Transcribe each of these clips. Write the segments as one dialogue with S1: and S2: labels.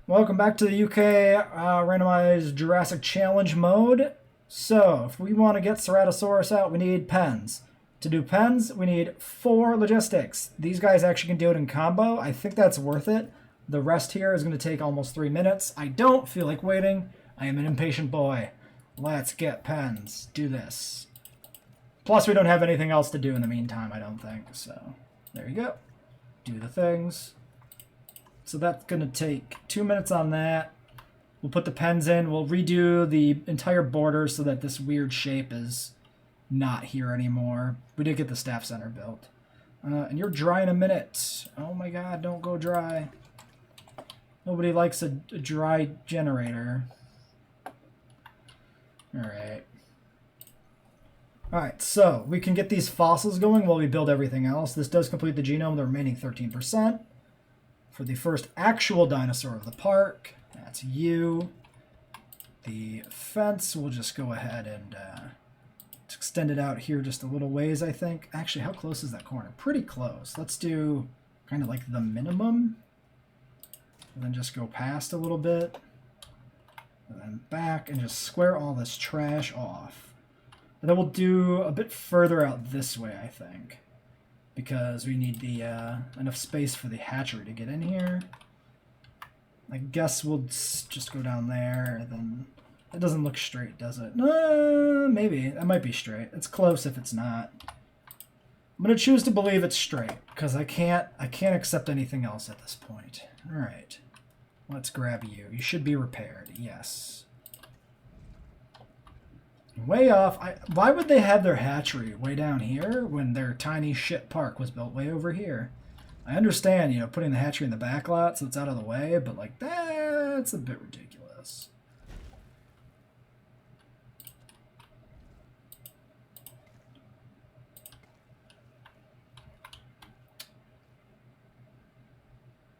S1: Welcome back to the UK randomized Jurassic Challenge mode. So, if we want to get Ceratosaurus out, we need pens. To do pens, we need 4 logistics. These guys actually can do it in combo. I think that's worth it. The rest here is going to take almost 3 minutes. I don't feel like waiting. I am an impatient boy. Let's get pens. Do this. Plus, we don't have anything else to do in the meantime, I don't think. So, there you go. Do the things. So that's going to take 2 minutes on that. We'll put the pens in. We'll redo the entire border so that this weird shape is not here anymore. We did get the staff center built. And you're dry in a minute. Oh my god, don't go dry. Nobody likes a dry generator. Alright. Alright, so we can get these fossils going while we build everything else. This does complete the genome, the remaining 13%. For the first actual dinosaur of the park, that's you. The fence, we'll just go ahead and extend it out here just a little ways, I think. Actually, how close is that corner? Pretty close. Let's do kind of like the minimum. And then just go past a little bit. And then back and just square all this trash off. And then we'll do a bit further out this way, I think. Because we need the enough space for the hatchery to get in here. I guess we'll just go down there, and then it doesn't look straight, does it? Maybe. That might be straight. It's close if it's not. I'm gonna choose to believe it's straight, because I can't accept anything else at this point. Alright. Let's grab you. You should be repaired. Yes. Way off. Why would they have their hatchery way down here when their tiny shit park was built way over here? I understand, you know, putting the hatchery in the back lot so it's out of the way, but like that's a bit ridiculous.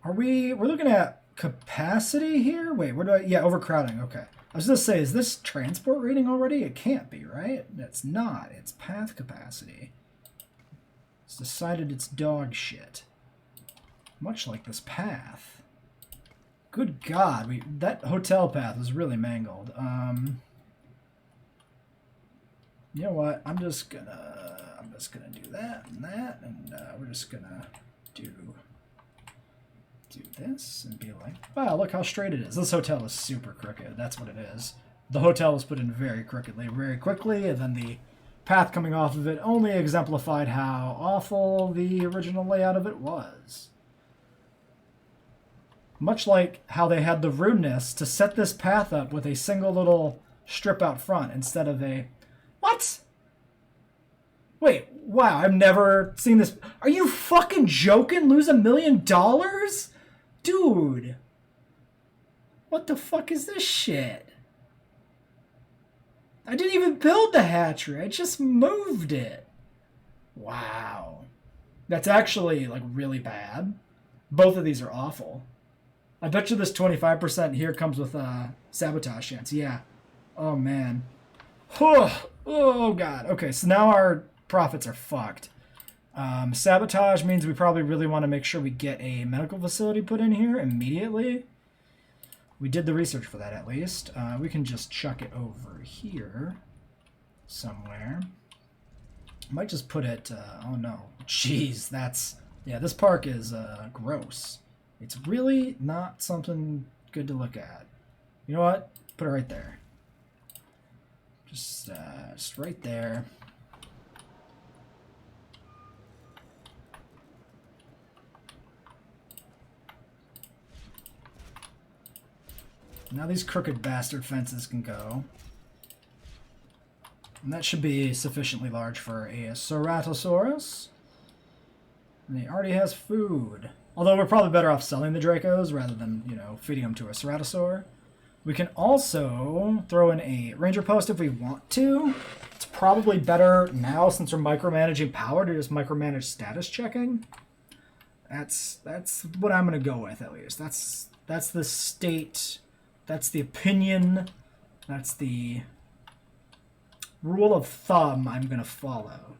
S1: We're looking at capacity here? Wait, where do yeah, overcrowding, okay. I was going to say, is this transport rating already? It can't be, right? It's not. It's path capacity. It's decided it's dog shit. Much like this path. Good God, that hotel path was really mangled. You know what? I'm just gonna do that, and we're just gonna do this and be like, wow, look how straight it is. This hotel is super crooked. That's what it is. The hotel was put in very crookedly, very quickly, and then the path coming off of it only exemplified how awful the original layout of it was. Much like how they had the rudeness to set this path up with a single little strip out front instead of a... What? Wait, wow, I've never seen this. Are you fucking joking? Lose $1 million? Dude, what the fuck is this shit? I didn't even build the hatchery. I just moved it. Wow. That's actually, like, really bad. Both of these are awful. I bet you this 25% here comes with sabotage chance. Yeah. Oh, man. Oh, God. Okay, so now our profits are fucked. Sabotage means we probably really want to make sure we get a medical facility put in here immediately. We did the research for that, at least. We can just chuck it over here somewhere. Might just put it... oh, no. Jeez, that's... Yeah, this park is gross. It's really not something good to look at. You know what? Put it right there. Just right there. Now these crooked bastard fences can go. And that should be sufficiently large for a Ceratosaurus. And he already has food. Although we're probably better off selling the Dracos rather than, you know, feeding them to a Ceratosaur. We can also throw in a ranger post if we want to. It's probably better now since we're micromanaging power to just micromanage status checking. That's what I'm going to go with, at least. That's the state... That's the opinion. That's the rule of thumb I'm going to follow.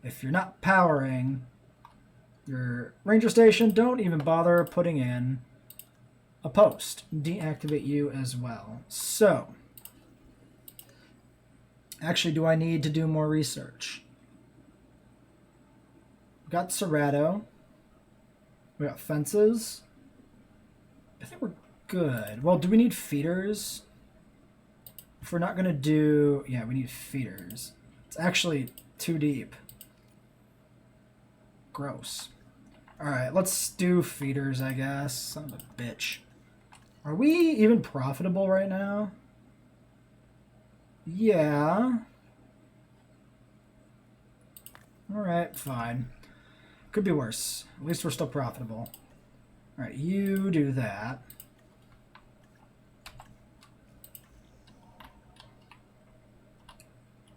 S1: If you're not powering your ranger station, don't even bother putting in a post. Deactivate you as well. So, actually, do I need to do more research? We got Cerrado. We got fences. I think we're good. Well, do we need feeders? If we're not going to do... Yeah, we need feeders. It's actually too deep. Gross. Alright, let's do feeders, I guess. Son of a bitch. Are we even profitable right now? Yeah. Alright, fine. Could be worse. At least we're still profitable. Alright, you do that.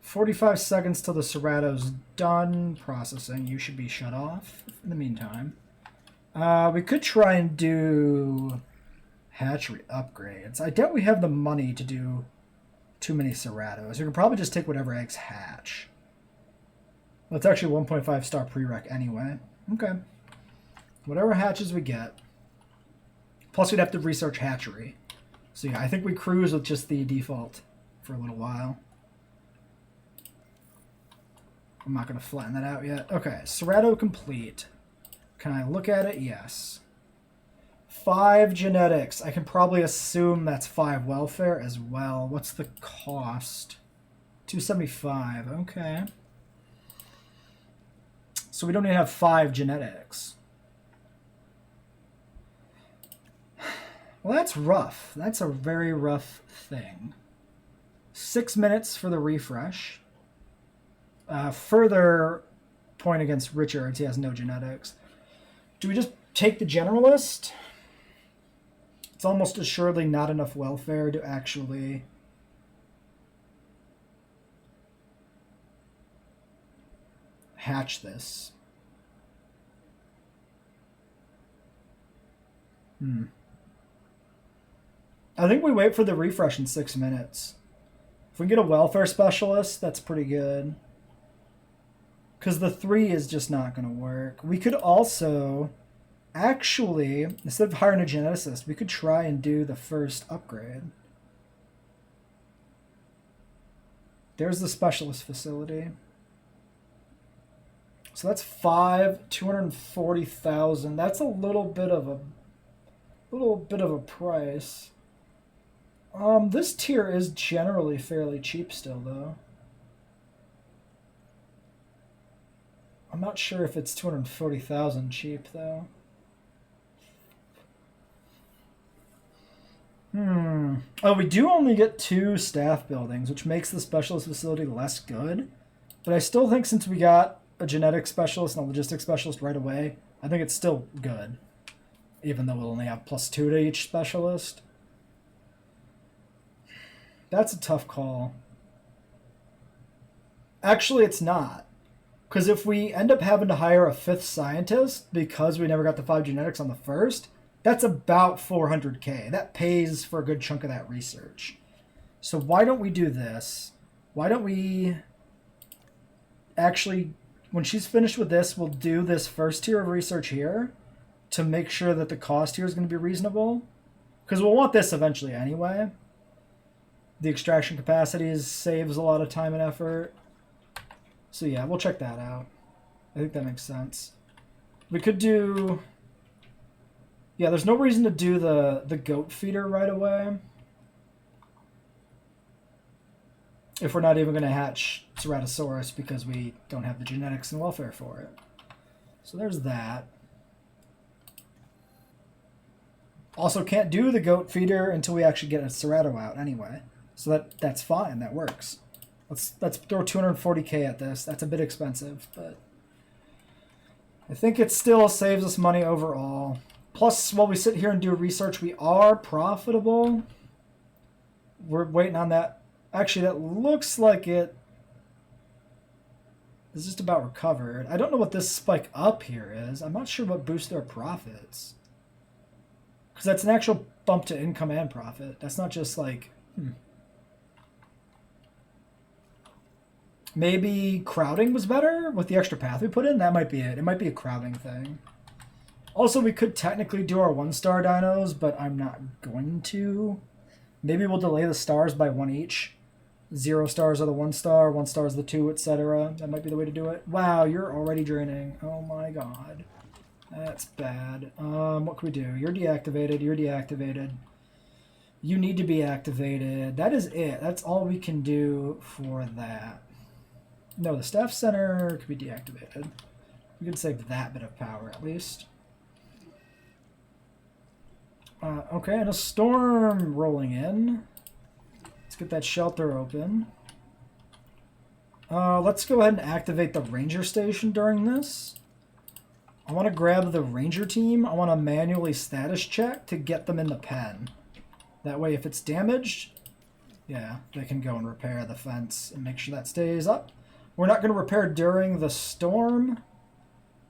S1: "45 seconds till the Cerrado's done processing. You should be shut off in the meantime. We could try and do hatchery upgrades. I doubt we have the money to do too many Cerrados. We can probably just take whatever eggs hatch. Well, it's actually 1.5 star prereq anyway. Okay. Whatever hatches we get. Plus we'd have to research hatchery. So yeah, I think we cruise with just the default for a little while. I'm not going to flatten that out yet. Okay, Cerrado complete. Can I look at it? Yes. 5 genetics. I can probably assume that's 5 welfare as well. What's the cost? 275. Okay. So we don't even have 5 genetics. Well, that's rough. That's a very rough thing. 6 minutes for the refresh. Further point against Richards, he has no genetics. Do we just take the generalist? It's almost assuredly not enough welfare to actually hatch this. I think we wait for the refresh in 6 minutes. If we can get a welfare specialist, that's pretty good. Because the 3 is just not going to work. We could also, actually, instead of hiring a geneticist, we could try and do the first upgrade. There's the specialist facility. So that's 5, 240,000. That's a little bit of a price. This tier is generally fairly cheap still, though. I'm not sure if it's 240,000 cheap, though. Oh, we do only get 2 staff buildings, which makes the specialist facility less good. But I still think since we got a genetic specialist and a logistics specialist right away, I think it's still good. Even though we'll only have +2 to each specialist. That's a tough call. Actually, it's not. Because if we end up having to hire a 5th scientist because we never got the 5 genetics on the first, that's about 400K. That pays for a good chunk of that research. So why don't we do this? Why don't we actually, when she's finished with this, we'll do this first tier of research here to make sure that the cost here is going to be reasonable. Because we'll want this eventually anyway. The extraction capacity saves a lot of time and effort. So yeah, we'll check that out. I think that makes sense. We could do... Yeah, there's no reason to do the goat feeder right away. If we're not even going to hatch Ceratosaurus because we don't have the genetics and welfare for it. So there's that. Also can't do the goat feeder until we actually get a Cerato out anyway. So that's fine, that works. Let's throw 240K at this. That's a bit expensive, but I think it still saves us money overall. Plus, while we sit here and do research, we are profitable. We're waiting on that. Actually, that looks like it is just about recovered. I don't know what this spike up here is. I'm not sure what boosts their profits. Because that's an actual bump to income and profit. That's not just like... Maybe crowding was better with the extra path we put in? That might be it. It might be a crowding thing. Also, we could technically do our 1-star dinos, but I'm not going to. Maybe we'll delay the stars by 1 each. 0 stars are the 1-star, 1 star is the 2, etc. That might be the way to do it. Wow, you're already draining. Oh my god. That's bad. What can we do? You're deactivated, you're deactivated. You need to be activated. That is it. That's all we can do for that. No, the staff center could be deactivated. We can save that bit of power at least. Okay, and a storm rolling in. Let's get that shelter open. Let's go ahead and activate the ranger station during this. I want to grab the ranger team. I want to manually status check to get them in the pen. That way if it's damaged, yeah, they can go and repair the fence and make sure that stays up. We're not going to repair during the storm.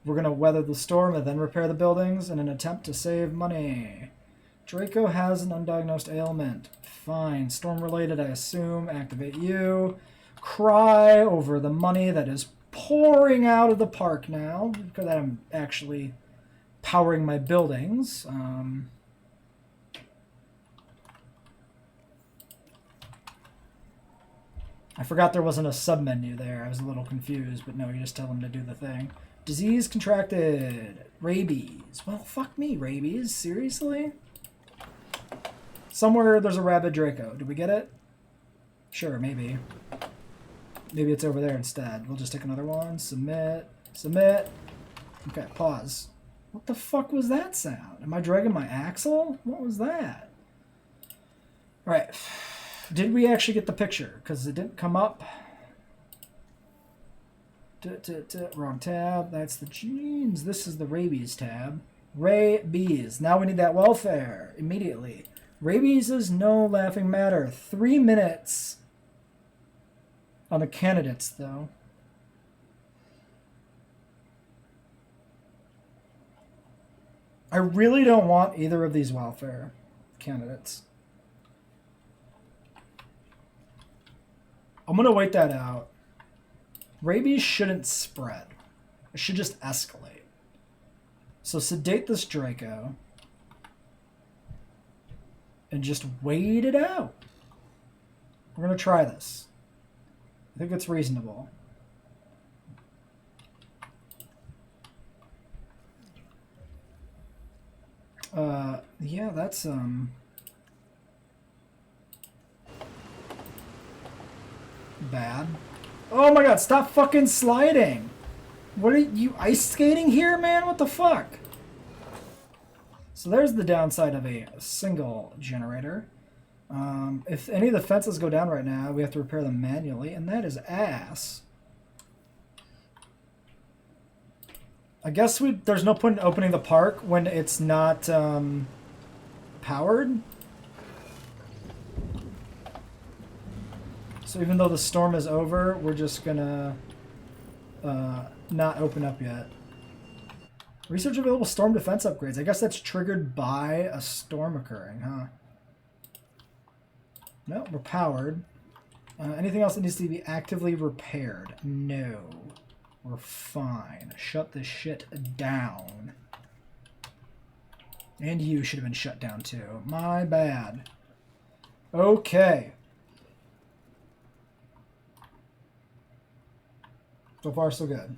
S1: We're going to weather the storm and then repair the buildings in an attempt to save money. Draco has an undiagnosed ailment. Fine. Storm-related, I assume. Activate you. Cry over the money that is pouring out of the park now. Because I'm actually powering my buildings. I forgot there wasn't a sub-menu there. I was a little confused, but no, you just tell them to do the thing. Disease contracted. Rabies. Well, fuck me, rabies. Seriously? Somewhere there's a rabid Draco. Did we get it? Sure, maybe. Maybe it's over there instead. We'll just take another one. Submit. Submit. Okay, pause. What the fuck was that sound? Am I dragging my axle? What was that? Alright. Did we actually get the picture? Because it didn't come up. Wrong tab. That's the genes. This is the rabies tab. Rabies. Now we need that welfare. Immediately. Rabies is no laughing matter. 3 minutes on the candidates, though. I really don't want either of these welfare candidates. I'm going to wait that out. Rabies shouldn't spread. It should just escalate. So sedate this Draco. And just wait it out. We're going to try this. I think it's reasonable. Yeah, that's, bad. Oh my god, stop fucking sliding! What are you ice skating here, man? What the fuck? So there's the downside of a single generator. If any of the fences go down right now, we have to repair them manually, and that is ass. I guess there's no point in opening the park when it's not powered. So even though the storm is over, we're just gonna not open up yet. Research available storm defense upgrades. I guess that's triggered by a storm occurring, huh? No, we're powered. Anything else that needs to be actively repaired? No. We're fine. Shut this shit down. And you should have been shut down too. My bad. Okay. So far, so good.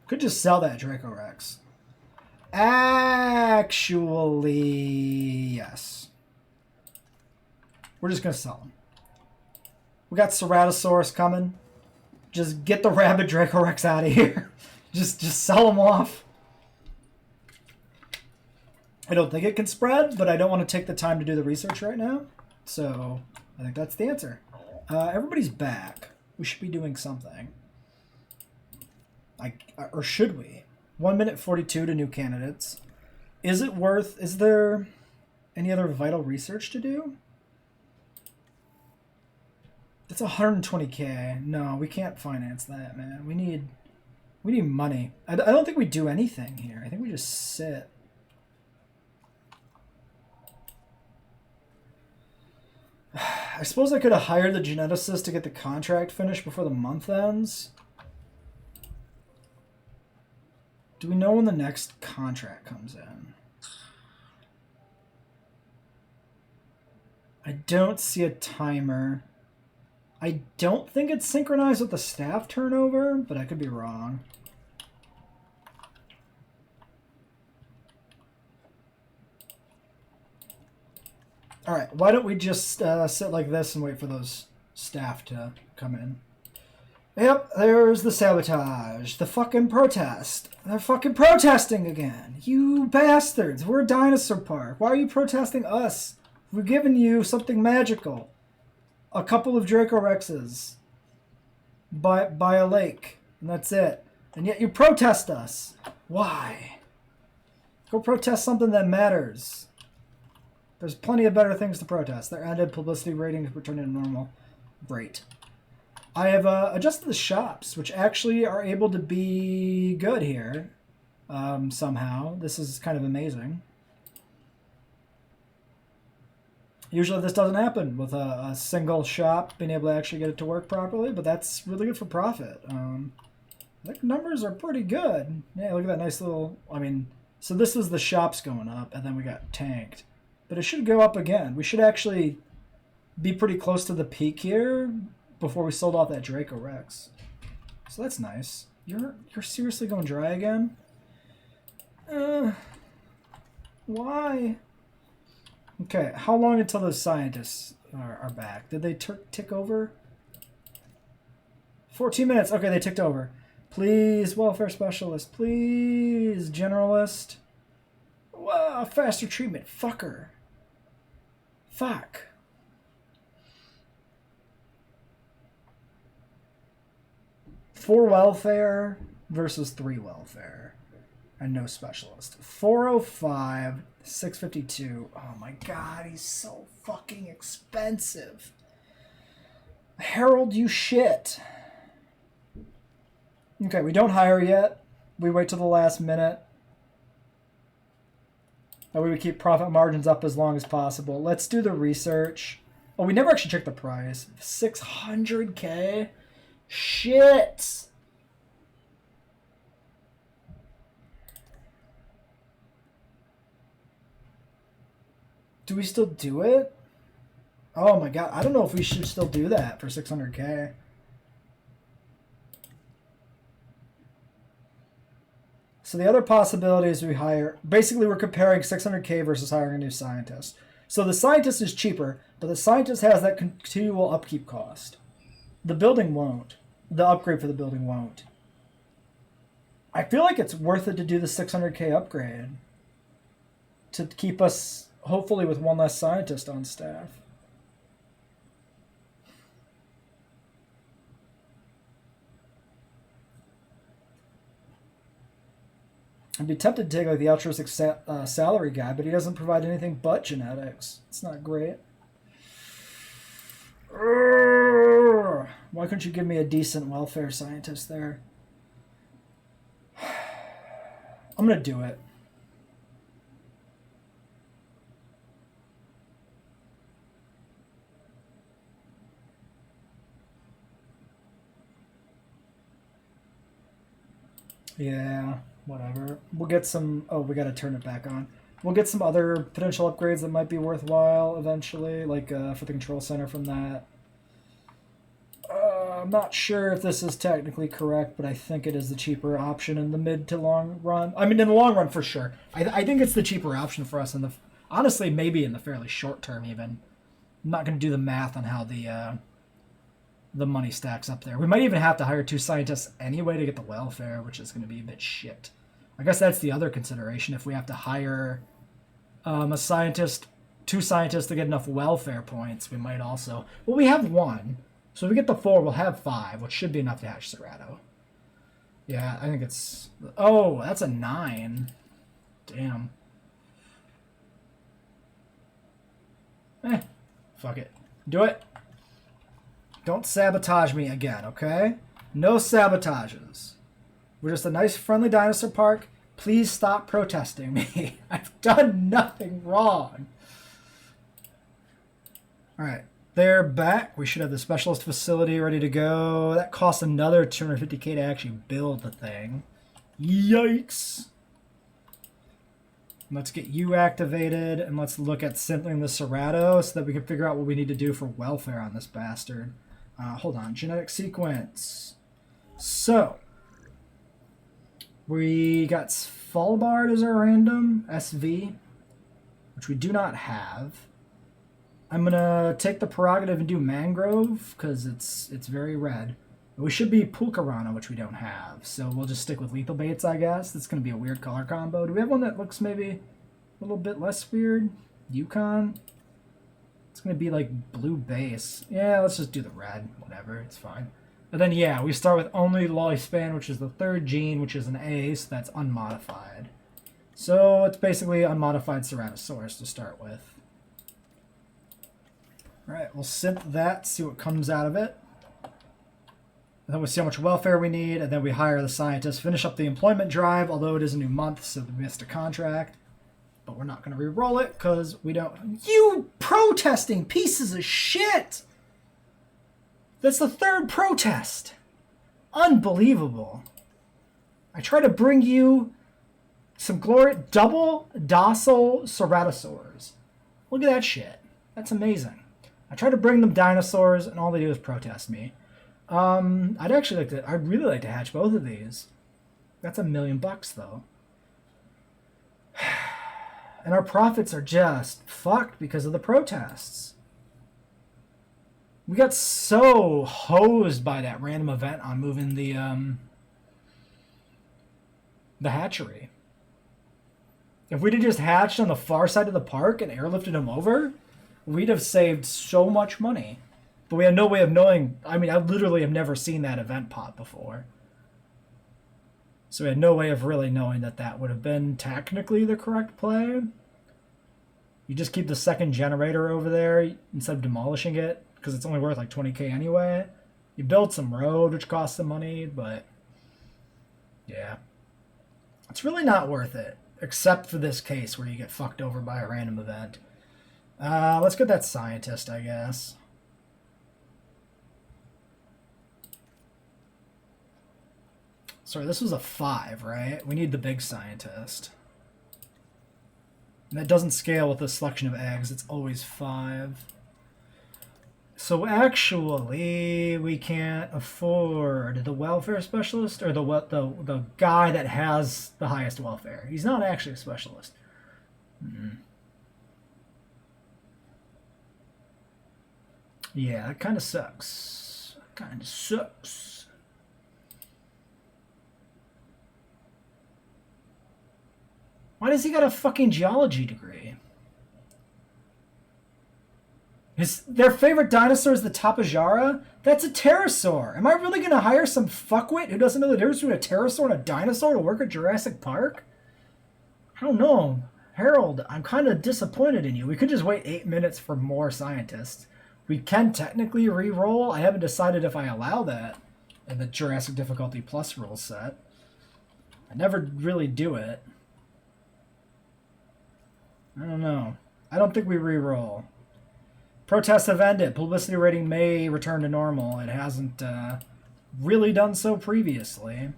S1: Could just sell that Draco Rex. Actually, yes. We're just going to sell them. We got Ceratosaurus coming. Just get the rabid Draco Rex out of here. just sell them off. I don't think it can spread, but I don't want to take the time to do the research right now. So I think that's the answer. Everybody's back. We should be doing something. Or should we? 1 minute 42 to new candidates. Is there any other vital research to do? That's 120k. No, we can't finance that, man. We need money. I don't think we do anything here. I think we just sit. I suppose I could have hired the geneticist to get the contract finished before the month ends. Do we know when the next contract comes in? I don't see a timer. I don't think it's synchronized with the staff turnover, but I could be wrong. All right, why don't we just sit like this and wait for those staff to come in? Yep, there's the sabotage, the fucking protest. They're fucking protesting again. You bastards, we're a dinosaur park. Why are you protesting us? We're giving you something magical. A couple of Draco-Rexes by a lake, and that's it. And yet you protest us. Why? Go protest something that matters. There's plenty of better things to protest. Their added publicity ratings returning to normal. Great. I have adjusted the shops, which actually are able to be good here somehow. This is kind of amazing. Usually this doesn't happen with a single shop being able to actually get it to work properly, but that's really good for profit. I think numbers are pretty good. Yeah, look at that nice little... I mean, so this is the shops going up, and then we got tanked. But it should go up again. We should actually be pretty close to the peak here before we sold off that Draco Rex. So that's nice. You're seriously going dry again? Why? Okay, how long until those scientists are back? Did they tick over? 14 minutes. Okay, they ticked over. Please, welfare specialist. Please, generalist. Wow, faster treatment. Fucker. Fuck. Four welfare versus 3 welfare. And no specialist. 405, 652. Oh my god, he's so fucking expensive. Harold, you shit. Okay, we don't hire yet. We wait till the last minute. That way we keep profit margins up as long as possible. Let's do the research. Oh, we never actually checked the price. 600K? Shit! Do we still do it? Oh my god, I don't know if we should still do that for 600K. So the other possibility is we hire... Basically, we're comparing 600K versus hiring a new scientist. So the scientist is cheaper, but the scientist has that continual upkeep cost. The building won't. The upgrade for the building won't. I feel like it's worth it to do the 600K upgrade. To keep us, hopefully, with one less scientist on staff. I'd be tempted to take like the altruistic salary guy, but he doesn't provide anything but genetics. It's not great. Why couldn't you give me a decent welfare scientist there? I'm going to do it. Yeah, whatever. We'll get some... Oh, we got to turn it back on. We'll get some other potential upgrades that might be worthwhile eventually, like for the control center from that. I'm not sure if this is technically correct, but I think it is the cheaper option in the mid to long run. I mean, in the long run, for sure. I think it's the cheaper option for us in the... Honestly, maybe in the fairly short term, even. I'm not going to do the math on how the money stacks up there. We might even have to hire 2 scientists anyway to get the welfare, which is going to be a bit shit. I guess that's the other consideration. If we have to hire a scientist, 2 scientists to get enough welfare points, we might also... Well, we have 1. So if we get the 4, we'll have 5, which should be enough to hatch Cerrado. Yeah, I think it's... Oh, that's a 9. Damn. Fuck it. Do it. Don't sabotage me again, okay? No sabotages. We're just a nice, friendly dinosaur park. Please stop protesting me. I've done nothing wrong. All right. They're back. We should have the specialist facility ready to go. That costs another 250K to actually build the thing. Yikes. Let's get you activated, and let's look at simply the Cerrado so that we can figure out what we need to do for welfare on this bastard. Hold on, genetic sequence. So, we got Svalbard as our random, SV, which we do not have. I'm going to take the prerogative and do Mangrove, because it's very red. We should be Pulkarana, which we don't have, so we'll just stick with Lethal Baits, I guess. That's going to be a weird color combo. Do we have one that looks maybe a little bit less weird? Yukon? It's going to be like blue base. Yeah, let's just do the red. Whatever, it's fine. But then, yeah, we start with only Lollispan, which is the third gene, which is an A, so that's unmodified. So it's basically unmodified Ceratosaurus to start with. Alright, we'll synth that, see what comes out of it. And then we see how much welfare we need, and then we hire the scientists, finish up the employment drive, although it is a new month, so we missed a contract. But we're not going to re-roll it, because we don't... You protesting pieces of shit! That's the third protest! Unbelievable. I try to bring you some glory... Double docile ceratosaurs. Look at that shit. That's amazing. I try to bring them dinosaurs, and all they do is protest me. I'd really like to hatch both of these. That's $1 million though. And our profits are just fucked because of the protests. We got so hosed by that random event on moving the hatchery. If we'd have just hatched on the far side of the park and airlifted them over, we'd have saved so much money. But we had no way of knowing. I mean, I literally have never seen that event pop before. So we had no way of really knowing that that would have been technically the correct play. You just keep the second generator over there instead of demolishing it, because it's only worth like 20k anyway. You build some road, which costs some money, but yeah. It's really not worth it, except for this case where you get fucked over by a random event. Let's get that scientist, I guess. Sorry, this was a 5, right? We need the big scientist. And that doesn't scale with the selection of eggs. It's always 5. So actually, we can't afford the welfare specialist or the guy that has the highest welfare. He's not actually a specialist. Yeah, that kind of sucks. Kind of sucks. Why does he got a fucking geology degree? Their favorite dinosaur is the Tapajara? That's a pterosaur. Am I really going to hire some fuckwit who doesn't know the difference between a pterosaur and a dinosaur to work at Jurassic Park? I don't know. Harold, I'm kind of disappointed in you. We could just wait 8 minutes for more scientists. We can technically re-roll. I haven't decided if I allow that in the Jurassic Difficulty Plus rule set. I never really do it. I don't know. I don't think we re-roll. Protests have ended. Publicity rating may return to normal. It hasn't really done so previously.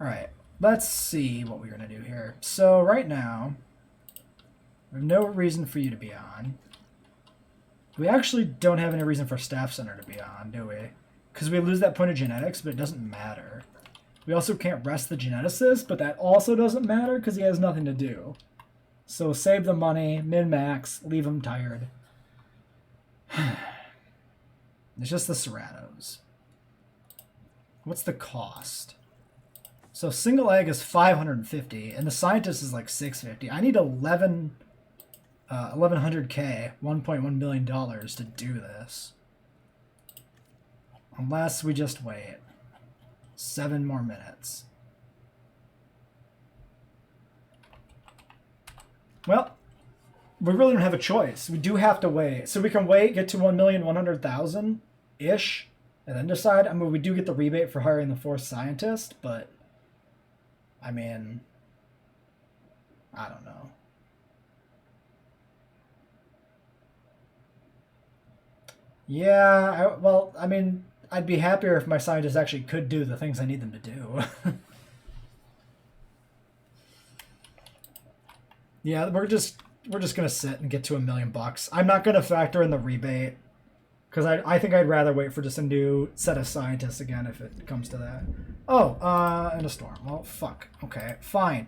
S1: Alright, let's see what we're going to do here. So right now, we have no reason for you to be on. We actually don't have any reason for Staff Center to be on, do we? Because we lose that point of genetics, but it doesn't matter. We also can't rest the geneticist, but that also doesn't matter because he has nothing to do. So save the money, min-max, leave him tired. It's just the Cerratos. What's the cost? So single egg is 550, and the scientist is like 650. I need 1100k, $1.1 million to do this. Unless we just wait 7 more minutes. Well, we really don't have a choice. We do have to wait. So we can wait, get to 1,100,000-ish, and then decide. I mean, we do get the rebate for hiring the 4th scientist, but, I mean, I don't know. Yeah, well, I mean, I'd be happier if my scientists actually could do the things I need them to do. Yeah, we're just gonna sit and get to $1 million. I'm not gonna factor in the rebate because I think I'd rather wait for just a new set of scientists again if it comes to that. Oh, and a storm. Well, fuck. Okay, fine.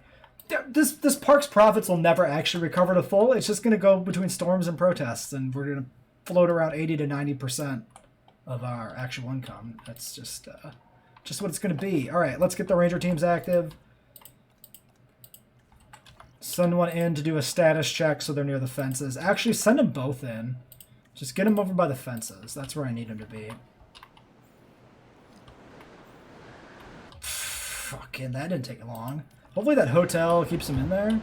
S1: This park's profits will never actually recover to full. It's just gonna go between storms and protests, and we're gonna float around 80 to 90% of our actual income. That's just what it's gonna be. All right, let's get the ranger teams active. Send one in to do a status check so they're near the fences. Actually, send them both in. Just get them over by the fences. That's where I need them to be. Fucking, that didn't take long. Hopefully that hotel keeps them in there.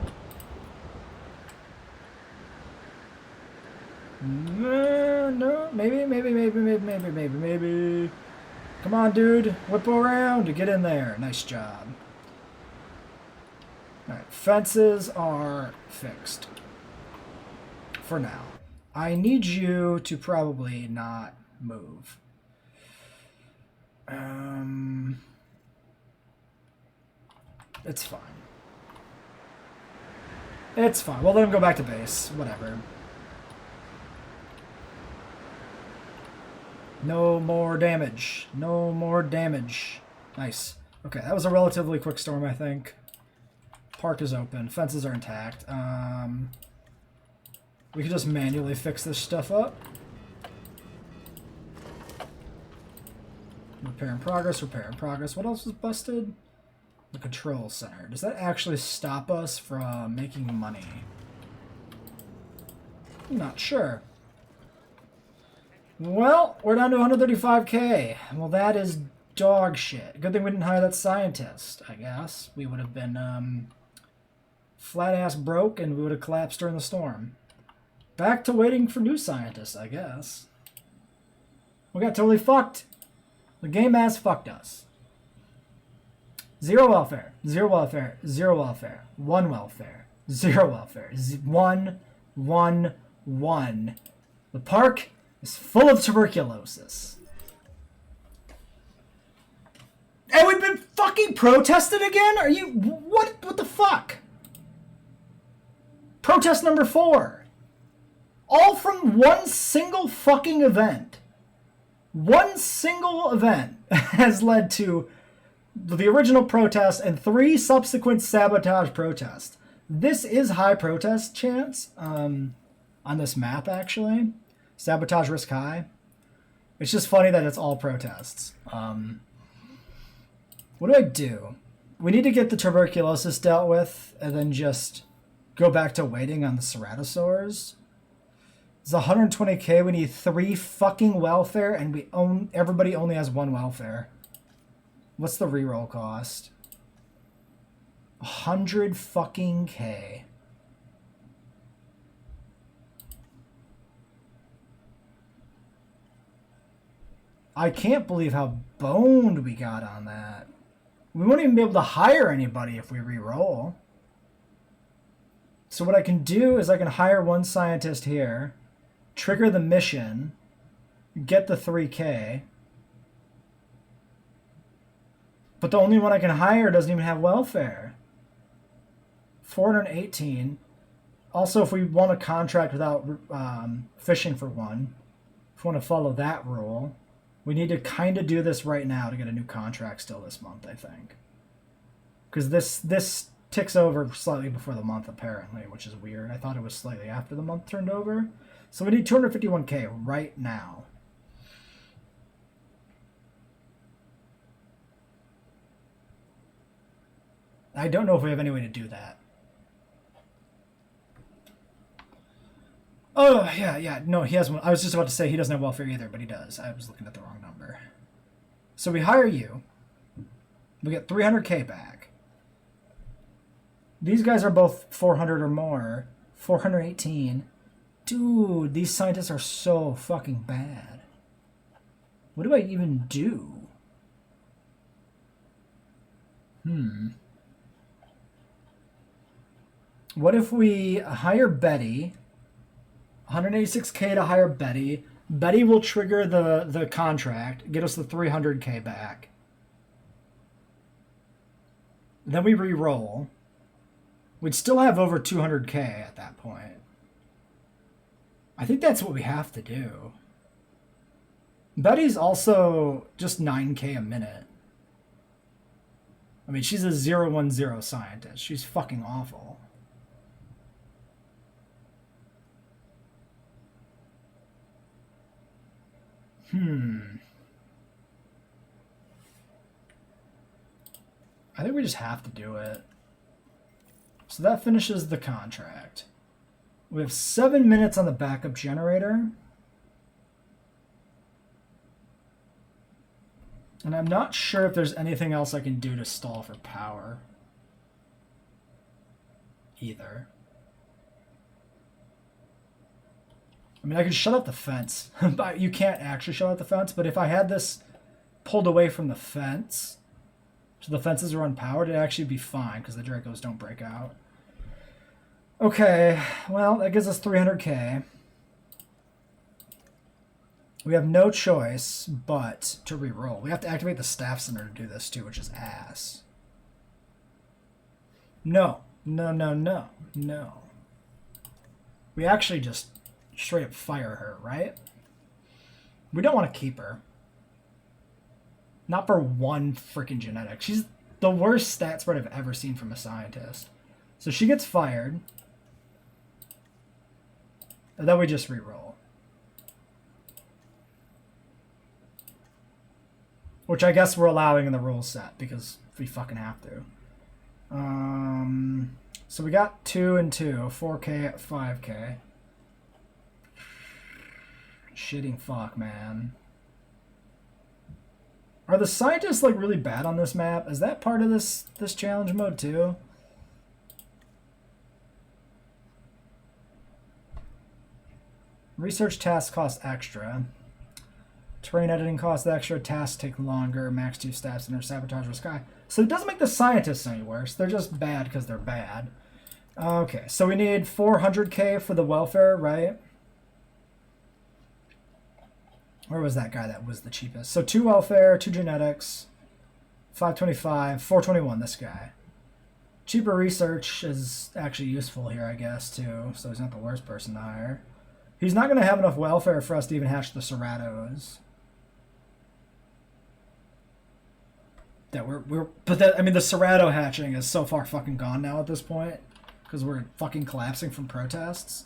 S1: No, maybe. Come on, dude. Whip around to get in there. Nice job. Alright, fences are fixed. For now. I need you to probably not move. It's fine. It's fine. We'll let him go back to base. Whatever. No more damage. No more damage. Nice. Okay, that was a relatively quick storm, I think. Park is open. Fences are intact. We can just manually fix this stuff up. Repair in progress, repair in progress. What else was busted? The control center. Does that actually stop us from making money? I'm not sure. Well, we're down to 135k. Well, that is dog shit. Good thing we didn't hire that scientist, I guess. We would have been flat-ass broke and we would have collapsed during the storm. Back to waiting for new scientists, I guess. We got totally fucked. The game ass fucked us. Zero welfare. Zero welfare. Zero welfare. One welfare. Zero welfare. One. The park is full of tuberculosis. And we've been fucking protested again? Are you... What the fuck? Protest number 4. All from one single fucking event. One single event has led to the original protest and 3 subsequent sabotage protests. This is high protest chance on this map, actually. Sabotage risk high. It's just funny that it's all protests. What do I do? We need to get the tuberculosis dealt with and then just go back to waiting on the ceratosaurs. It's 120k. We need 3 fucking welfare, and everybody only has 1 welfare. What's the reroll cost? 100 fucking k. I can't believe how boned we got on that. We won't even be able to hire anybody if we reroll. So what I can do is I can hire 1 scientist here, trigger the mission, get the 3k, but the only one I can hire doesn't even have welfare. 418. Also, if we want a contract without fishing for one, if we want to follow that rule, we need to kind of do this right now to get a new contract still this month, I think. Because this ticks over slightly before the month, apparently, which is weird. I thought it was slightly after the month turned over. So we need 251k right now. I don't know if we have any way to do that. Oh, yeah. No, he has one. I was just about to say he doesn't have welfare either, but he does. I was looking at the wrong number. So we hire you. We get 300k back. These guys are both 400 or more. 418. Dude, these scientists are so fucking bad. What do I even do? What if we hire Betty? 186k to hire Betty. Betty will trigger the contract, get us the 300k back. Then we re-roll. We'd still have over 200k at that point. I think that's what we have to do. Betty's also just 9k a minute. I mean, she's a 010 scientist. She's fucking awful. I think we just have to do it. So that finishes the contract. We have 7 minutes on the backup generator. And I'm not sure if there's anything else I can do to stall for power. Either. I mean, I could shut off the fence. But you can't actually shut off the fence, but if I had this pulled away from the fence, so the fences are unpowered, it'd actually be fine, because the Dracos don't break out. Okay, well, that gives us 300k. We have no choice but to re-roll. We have to activate the staff center to do this too, which is ass. No. No, no, no, no. We actually just straight up fire her, right? We don't want to keep her. Not for one freaking genetic. She's the worst stat spread I've ever seen from a scientist. So she gets fired. And then we just re-roll. Which I guess we're allowing in the rule set because we fucking have to. So we got 2 and 2, 4k at 5k. Shitting fuck, man. Are the scientists like really bad on this map? Is that part of this challenge mode too? Research tasks cost extra. Terrain editing costs extra. Tasks take longer. Max 2 stats and their sabotage with sky. So it doesn't make the scientists any worse. They're just bad because they're bad. Okay, so we need 400k for the welfare, right? Where was that guy that was the cheapest? So 2 welfare, 2 genetics, 525, 421, this guy. Cheaper research is actually useful here, I guess, too. So he's not the worst person to hire. He's not going to have enough welfare for us to even hatch the Ceratos. I mean, the Cerato hatching is so far fucking gone now at this point. Because we're fucking collapsing from protests.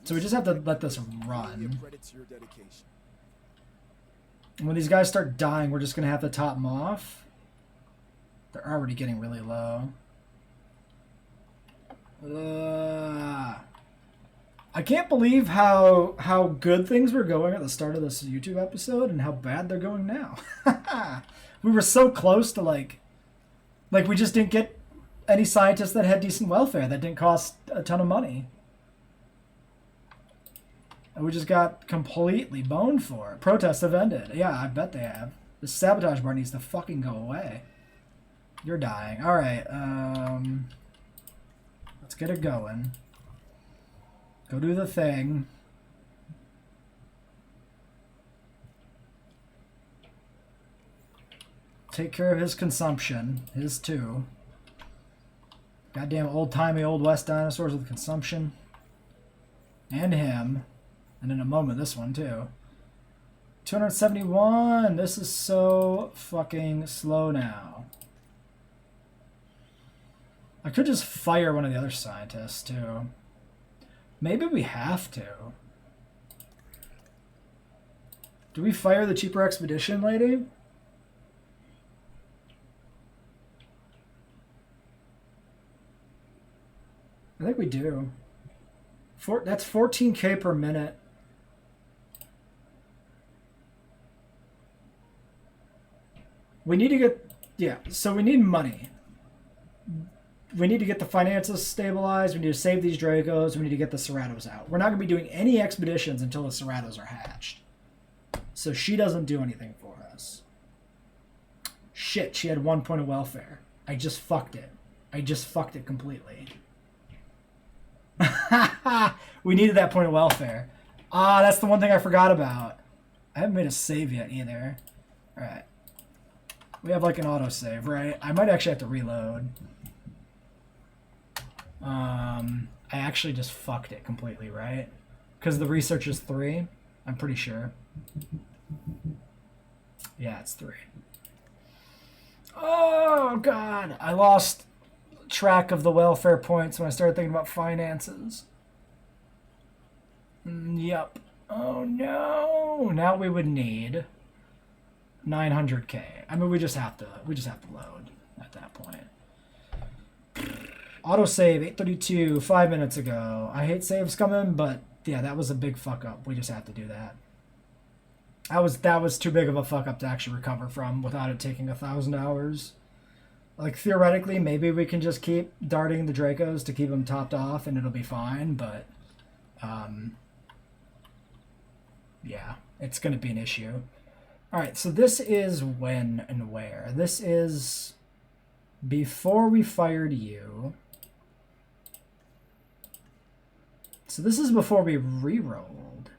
S1: So we just have to let this run. And when these guys start dying, we're just going to have to top them off. They're already getting really low. I can't believe how good things were going at the start of this YouTube episode and how bad they're going now. We were so close to like we just didn't get any scientists that had decent welfare that didn't cost a ton of money. And we just got completely boned for it. Protests have ended. Yeah, I bet they have. The sabotage bar needs to fucking go away. You're dying. Alright, let's get it going. Go do the thing. Take care of his consumption. His too. Goddamn old-timey Old West dinosaurs with consumption. And him. And in a moment, this one too. 271! This is so fucking slow now. I could just fire one of the other scientists too. Maybe we have to. Do we fire the cheaper expedition lady? I think we do. That's 14k per minute. We need to get... Yeah, so we need money. We need to get the finances stabilized. We need to save these Dracos. We need to get the Ceratos out. We're not going to be doing any expeditions until the Ceratos are hatched. So she doesn't do anything for us. Shit, she had 1 point of welfare. I just fucked it. I just fucked it completely. We needed that point of welfare. Ah, that's the one thing I forgot about. I haven't made a save yet either. Alright. We have like an autosave, right? I might actually have to reload. I actually just fucked it completely, right? Because the research is 3, I'm pretty sure. Yeah, it's 3. Oh, God. I lost track of the welfare points when I started thinking about finances. Yep. Oh, no. Now we would need 900K. I mean, we just have to load at that point. Autosave 8:32, 5 minutes ago. I hate saves coming, but yeah, that was a big fuck up. We just have to do that. That was too big of a fuck up to actually recover from without it taking 1,000 hours. Like, theoretically, maybe we can just keep darting the Dracos to keep them topped off and it'll be fine, but yeah, it's going to be an issue. All right, so this is when and where. This is before we fired you. So this is before we re-rolled.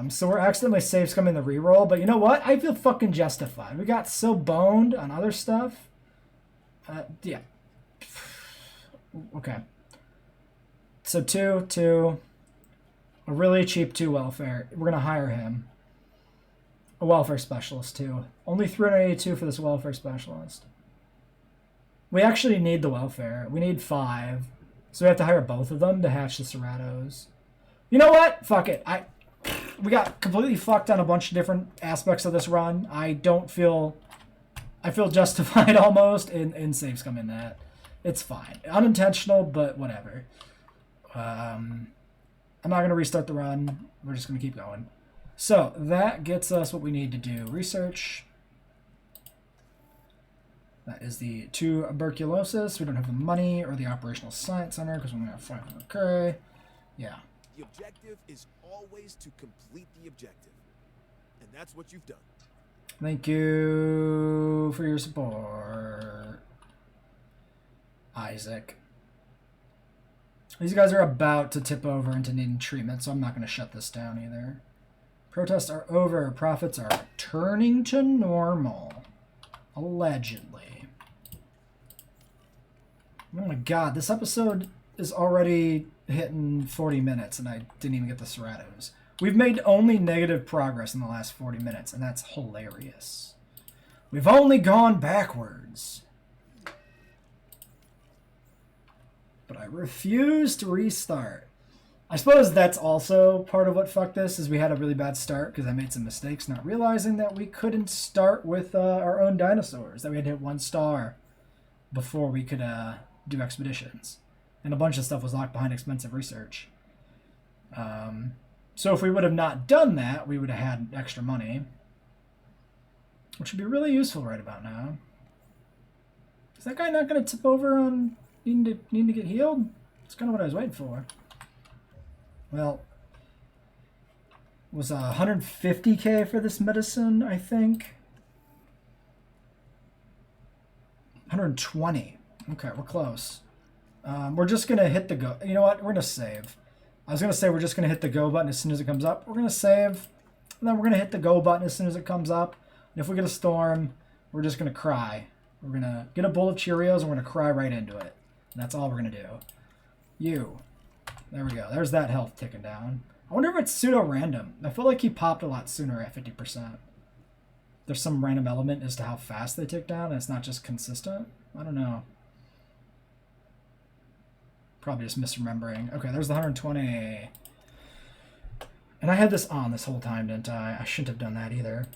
S1: So we're accidentally safe scumming the re-roll, but you know what? I feel fucking justified. We got so boned on other stuff. Yeah. Okay. So 2, a really cheap 2 welfare. We're gonna hire him. A welfare specialist too. Only 382 for this welfare specialist. We actually need the welfare. We need 5. So we have to hire both of them to hatch the Ceratos. You know what? Fuck it. We got completely fucked on a bunch of different aspects of this run. I feel justified almost in save scumming that. It's fine. Unintentional, but whatever. I'm not going to restart the run. We're just going to keep going. So that gets us what we need to do. Research. That is the tuberculosis. We don't have the money or the operational science center because we're going to have 500K. Yeah.
S2: The objective is always to complete the objective. And that's what you've done.
S1: Thank you for your support, Isaac. These guys are about to tip over into needing treatment, so I'm not going to shut this down either. Protests are over. Profits are turning to normal. Allegedly. Oh my god, this episode is already hitting 40 minutes and I didn't even get the Ceratos. We've made only negative progress in the last 40 minutes, and that's hilarious. We've only gone backwards. But I refuse to restart. I suppose that's also part of what fucked this, is we had a really bad start because I made some mistakes, not realizing that we couldn't start with our own dinosaurs, that we had to hit 1 star before we could do expeditions. And a bunch of stuff was locked behind expensive research. So if we would have not done that, we would have had extra money, which would be really useful right about now. Is that guy not going to tip over on needing to get healed? That's kind of what I was waiting for. Well, it was 150K for this medicine, I think. 120. Okay, we're close. We're just going to hit the go. You know what? We're going to save. I was going to say we're just going to hit the go button as soon as it comes up. We're going to save, and then we're going to hit the go button as soon as it comes up. And if we get a storm, we're just going to cry. We're going to get a bowl of Cheerios, and we're going to cry right into it. And that's all we're going to do. You. There we go. There's that health ticking down. I wonder if it's pseudo-random. I feel like he popped a lot sooner at 50%. There's some random element as to how fast they tick down, and it's not just consistent. I don't know. Probably just misremembering. Okay, there's the 120. And I had this on this whole time, didn't I? I shouldn't have done that either.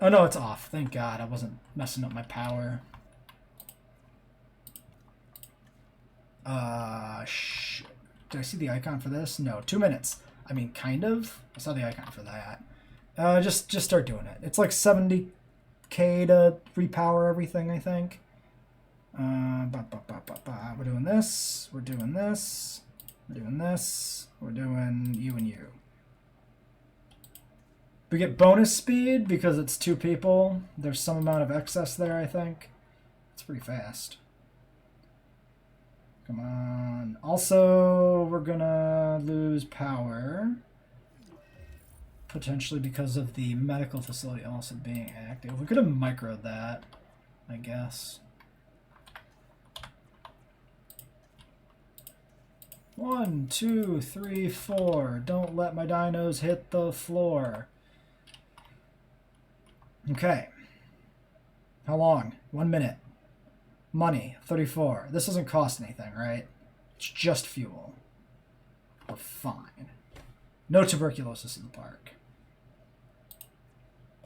S1: Oh no, it's off. Thank God I wasn't messing up my power. Shit. Did I see the icon for this? No, 2 minutes. I mean, kind of. I saw the icon for that. Just start doing it. It's like 70K to repower everything, I think. We're doing this. We're doing this. We're doing this. We're doing you and you. We get bonus speed because it's 2 people. There's some amount of excess there, I think. It's pretty fast. Come on. Also, we're gonna lose power. Potentially because of the medical facility also being active. We could have microed that, I guess. 1, 2, 3, 4. Don't let my dinos hit the floor. Okay. How long? 1 minute. Money, 34. This doesn't cost anything, right? It's just fuel. We're fine. No tuberculosis in the park.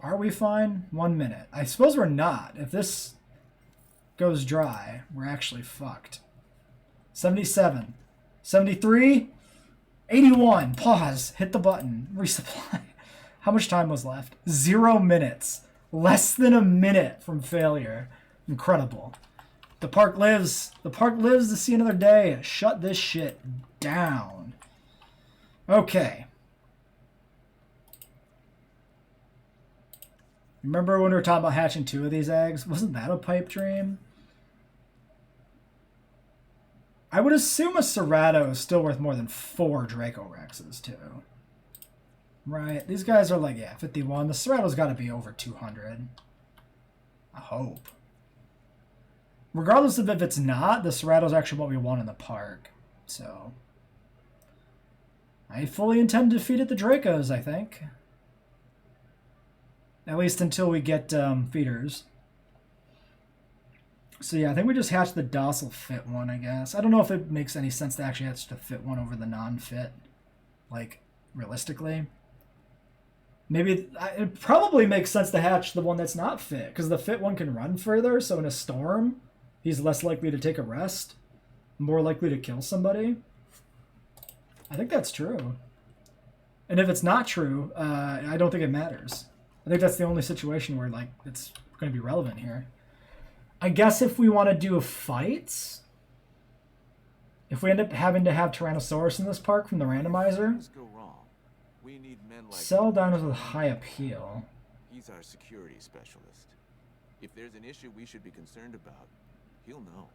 S1: Are we fine? 1 minute. I suppose we're not. If this goes dry, we're actually fucked. 77. 73. 81. Pause. Hit the button. Resupply. How much time was left? 0 minutes. Less than a minute from failure. Incredible. The park lives. The park lives to see another day. Shut this shit down. Okay. Remember when we were talking about hatching 2 of these eggs? Wasn't that a pipe dream? I would assume a Cerato is still worth more than 4 Draco Rexes, too. Right? These guys are like, yeah, 51. The Cerato's got to be over 200. I hope. Regardless of if it's not, the Cerato's actually what we want in the park. So, I fully intend to feed it the Dracos, I think. At least until we get feeders. So yeah, I think we just hatched the docile fit one, I guess. I don't know if it makes any sense to actually hatch the fit one over the non-fit. Like, realistically. Maybe, it probably makes sense to hatch the one that's not fit. Because the fit one can run further, so in a storm, he's less likely to take a rest. More likely to kill somebody. I think that's true. And if it's not true, I don't think it matters. I think that's the only situation where, like, it's going to be relevant here. I guess if we want to do fights, if we end up having to have Tyrannosaurus in this park from the randomizer,
S2: Go wrong. We need men like
S1: sell dinos with high appeal.
S2: He's our security specialist. If there's an issue we should be concerned about, he'll know.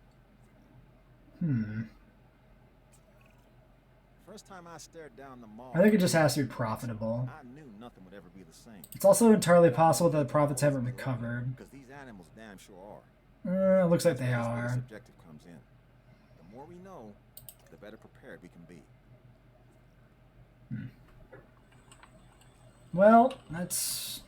S3: First time I stared down the mall,
S1: I think it just has to be profitable.
S3: I knew nothing would ever be the same.
S1: It's also entirely possible that the profits haven't recovered.
S3: Because these animals damn sure are.
S1: It looks like they
S3: That's where this
S1: are.
S3: objective comes in. The more we know, the better prepared we can be.
S1: Well, that's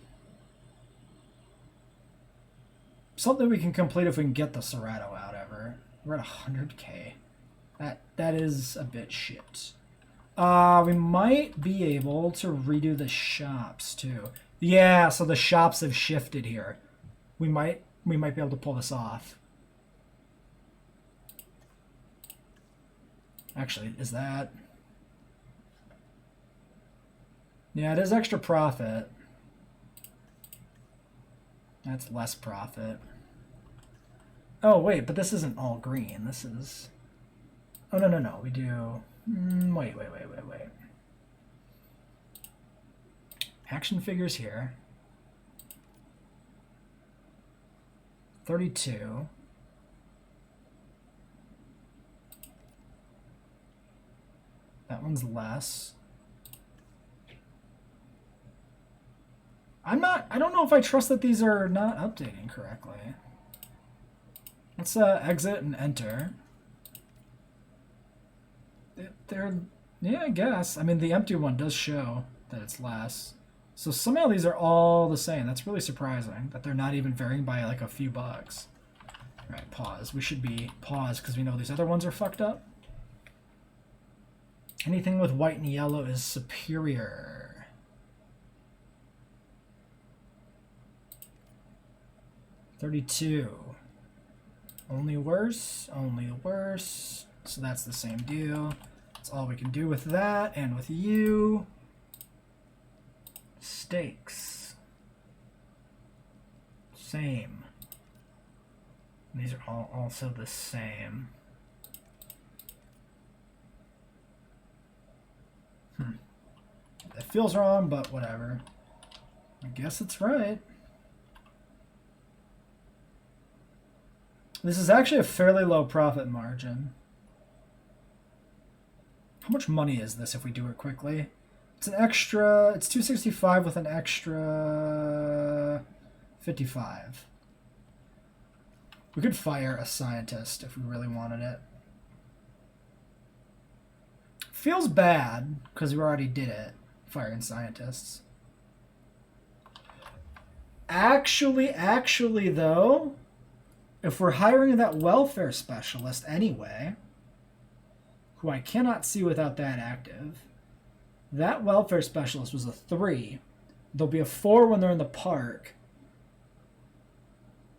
S1: something we can complete if we can get the Cerato out ever. We're at 100k. That is a bit shit. We might be able to redo the shops too. Yeah, so the shops have shifted here. We might be able to pull this off. Actually, is that? Yeah, it is extra profit. That's less profit. Oh, wait, but this isn't all green. This is... Oh, no. We do... Wait. Action figures here. 32. That one's less. I don't know if I trust that these are not updating correctly. Let's exit and enter. Yeah, I guess. I mean, the empty one does show that it's less. So somehow these are all the same. That's really surprising that they're not even varying by like a few bucks. All right, pause. We should be paused because we know these other ones are fucked up. Anything with white and yellow is superior. $32. Only worse, only worse. So that's the same deal. That's all we can do with that. And with you, steaks. Same. These are all also the same. It feels wrong, but whatever. I guess it's right. This is actually a fairly low profit margin. How much money is this if we do it quickly? It's an extra... It's 265 with an extra 55. We could fire a scientist if we really wanted it. Feels bad, because we already did it, firing scientists. Actually, though, if we're hiring that welfare specialist anyway, who I cannot see without that active, that welfare specialist was a 3. There'll be a 4 when they're in the park.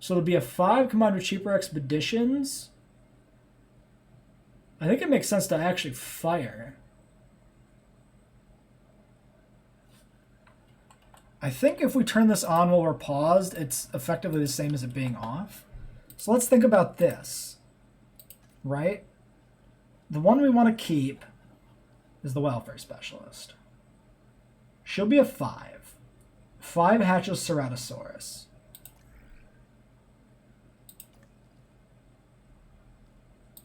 S1: So there'll be a 5 combined with cheaper expeditions. I think it makes sense to actually fire. I think if we turn this on while we're paused, it's effectively the same as it being off. So let's think about this, right? The one we want to keep is the welfare specialist. She'll be a 5. 5 hatches Ceratosaurus.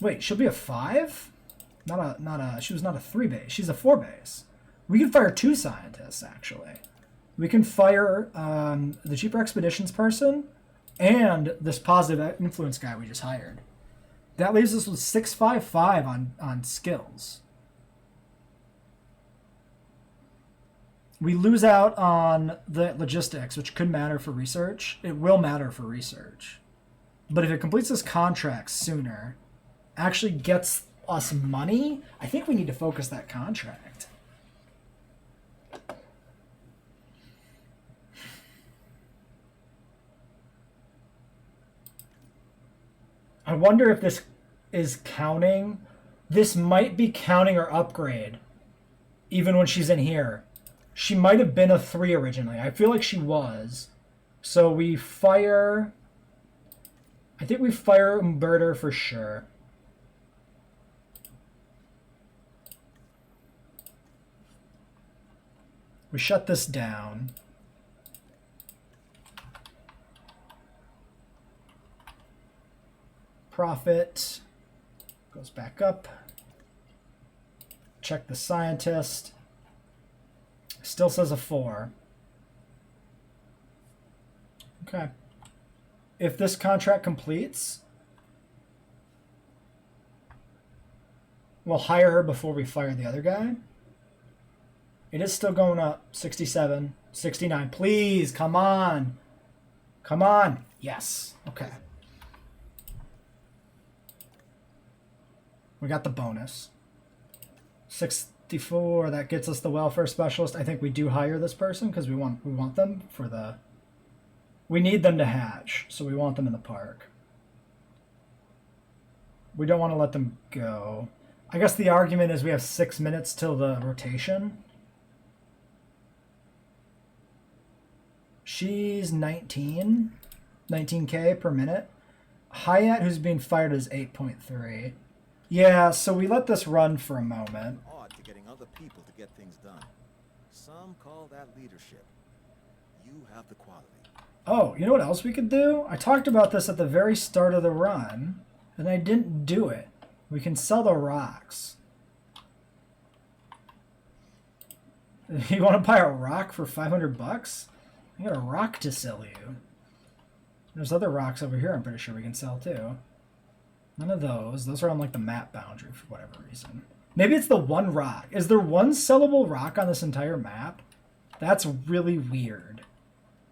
S1: Wait, she'll be a 5? She was not a 3 base. She's a 4 base. We can fire 2 scientists, actually. We can fire the cheaper expeditions person and this positive influence guy we just hired. That leaves us with 655 on skills. We lose out on the logistics, which could matter for research. It will matter for research. But if it completes this contract sooner, actually gets us money, I think we need to focus that contract. I wonder if this is counting. This might be counting her upgrade, even when she's in here. She might have been a 3 originally. I feel like she was. So we fire... I think we fire Umberto for sure. We shut this down. Profit goes back up. Check the scientist. Still says a 4. Okay. If this contract completes, we'll hire her before we fire the other guy. It is still going up. 67, 69. Please, come on. Come on. Yes. Okay. We got the bonus. 64, that gets us the welfare specialist. I think we do hire this person because we want them for the... We need them to hatch, so we want them in the park. We don't want to let them go. I guess the argument is we have 6 minutes till the rotation. She's 19K per minute. Hayat, who's being fired, is 8.3. Yeah, so we let this run for a moment.
S3: Odd to getting other people to get things done. Some call that leadership. You have the quality.
S1: Oh, you know what else we could do? I talked about this at the very start of the run, and I didn't do it. We can sell the rocks. You want to buy a rock for 500 bucks? I got a rock to sell you. There's other rocks over here I'm pretty sure we can sell too. None of those. Those are on like the map boundary for whatever reason. Maybe it's the one rock. Is there one sellable rock on this entire map? That's really weird.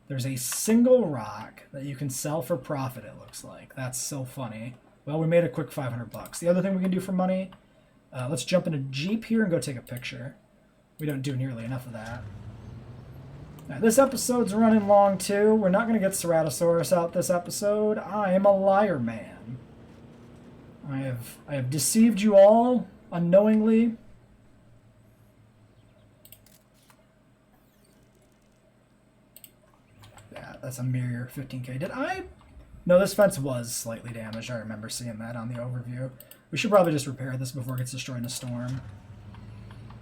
S1: There's a single rock that you can sell for profit, it looks like. That's so funny. Well, we made a quick 500 bucks. The other thing we can do for money, let's jump in a Jeep here and go take a picture. We don't do nearly enough of that. Now, this episode's running long too. We're not going to get Ceratosaurus out this episode. I am a liar man. I have deceived you all unknowingly. Yeah, that's a mere 15K. Did I? No, this fence was slightly damaged. I remember seeing that on the overview. We should probably just repair this before it gets destroyed in a storm.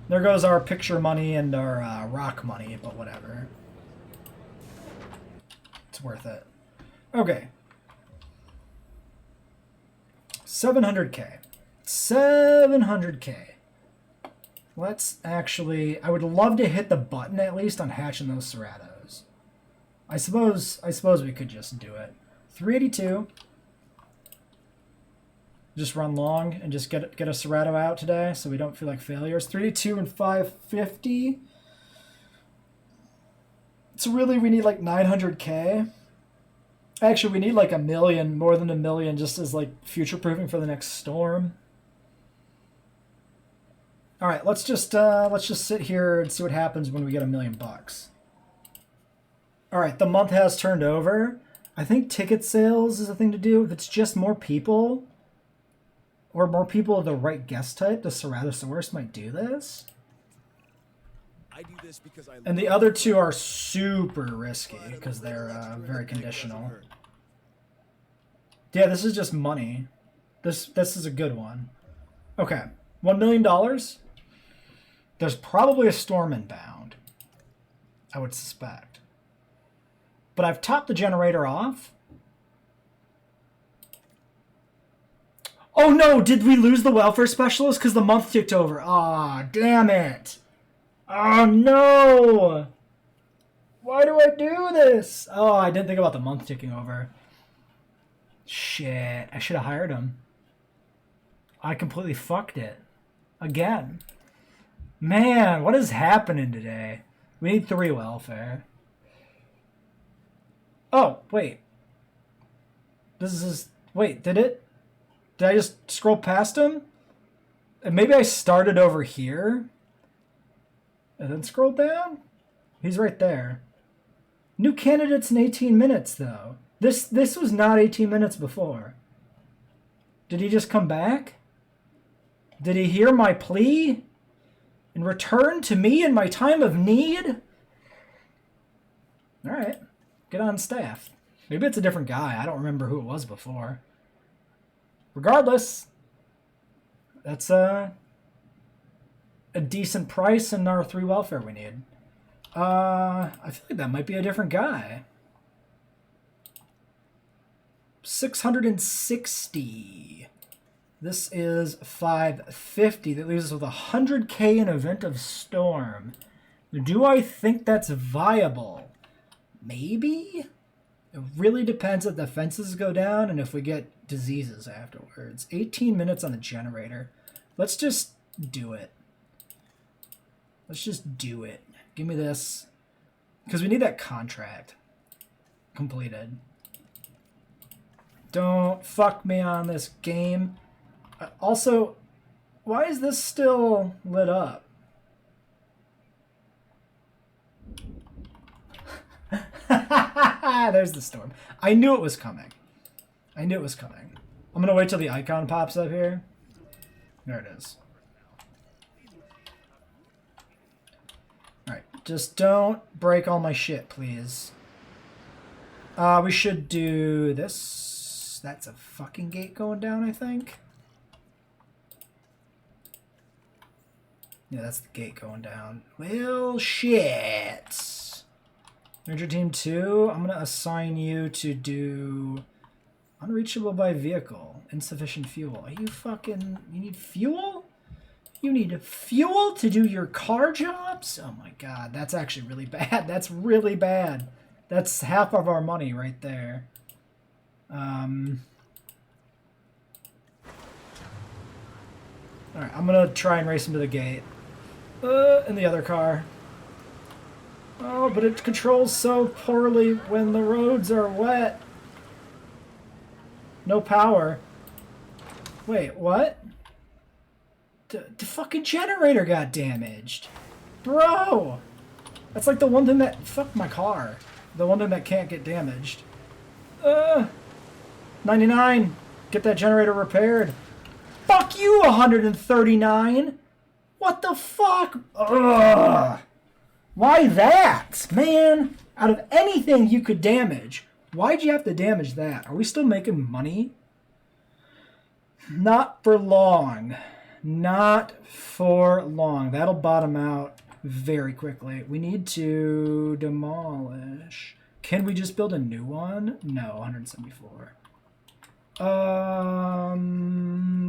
S1: There goes our picture money and our rock money, but whatever. It's worth it. Okay. 700K. 700K. Let's actually... I would love to hit the button at least on hatching those Ceratos. I suppose we could just do it. 382. Just run long and just get a Serato out today so we don't feel like failures. 3-2 and 550. So really we need like 900k. Actually, we need like 1 million, more than 1 million, just as like future proofing for the next storm. All right, let's just sit here and see what happens when we get $1 million. All right, the month has turned over. I think ticket sales is a thing to do. If it's just more people, or more people of the right guest type, the Ceratosaurus might do this.
S2: I do this because I
S1: And the other two are super risky because they're very conditional. Yeah, this is just money. This is a good one. Okay, $1 million. There's probably a storm inbound, I would suspect. But I've topped the generator off. Oh no, did we lose the welfare specialist because the month ticked over? Ah, damn it. Oh no! Why do I do this? Oh, I didn't think about the month ticking over. Shit, I should have hired him. I completely fucked it. Again. Man, what is happening today? We need 3 welfare. Oh, wait. This is... Wait, did I just scroll past him? And maybe I started over here? And then scroll down? He's right there. New candidates in 18 minutes, though. This was not 18 minutes before. Did he just come back? Did he hear my plea? And return to me in my time of need? Alright. Get on staff. Maybe it's a different guy. I don't remember who it was before. Regardless, that's a decent price and our 3 welfare we need. I feel like that might be a different guy. 660. This is 550. That leaves us with 100k in Event of Storm. Do I think that's viable? Maybe? It really depends if the fences go down and if we get diseases afterwards. 18 minutes on the generator. Let's just do it. Let's just do it. Give me this. Because we need that contract completed. Don't fuck me on this game. Also, why is this still lit up? There's the storm. I knew it was coming. I knew it was coming. I'm going to wait till the icon pops up here. There it is. Alright, just don't break all my shit, please. We should do this. That's a fucking gate going down, I think. Yeah, that's the gate going down. Well, shit. Ranger Team 2, I'm going to assign you to do unreachable by vehicle. Insufficient fuel. Are you fucking... You need fuel? You need fuel to do your car jobs? Oh my god, that's actually really bad. That's really bad. That's half of our money right there. Alright, I'm going to try and race him to the gate. In the other car. Oh, but it controls so poorly when the roads are wet. No power. Wait, what? The fucking generator got damaged. Bro! That's like the one thing that... Fuck my car. The one thing that can't get damaged. 99. Get that generator repaired. Fuck you, 139! What the fuck? Ugh! Why that? Man, out of anything you could damage, why'd you have to damage that? Are we still making money? Not for long. Not for long. That'll bottom out very quickly. We need to demolish. Can we just build a new one? No, 174.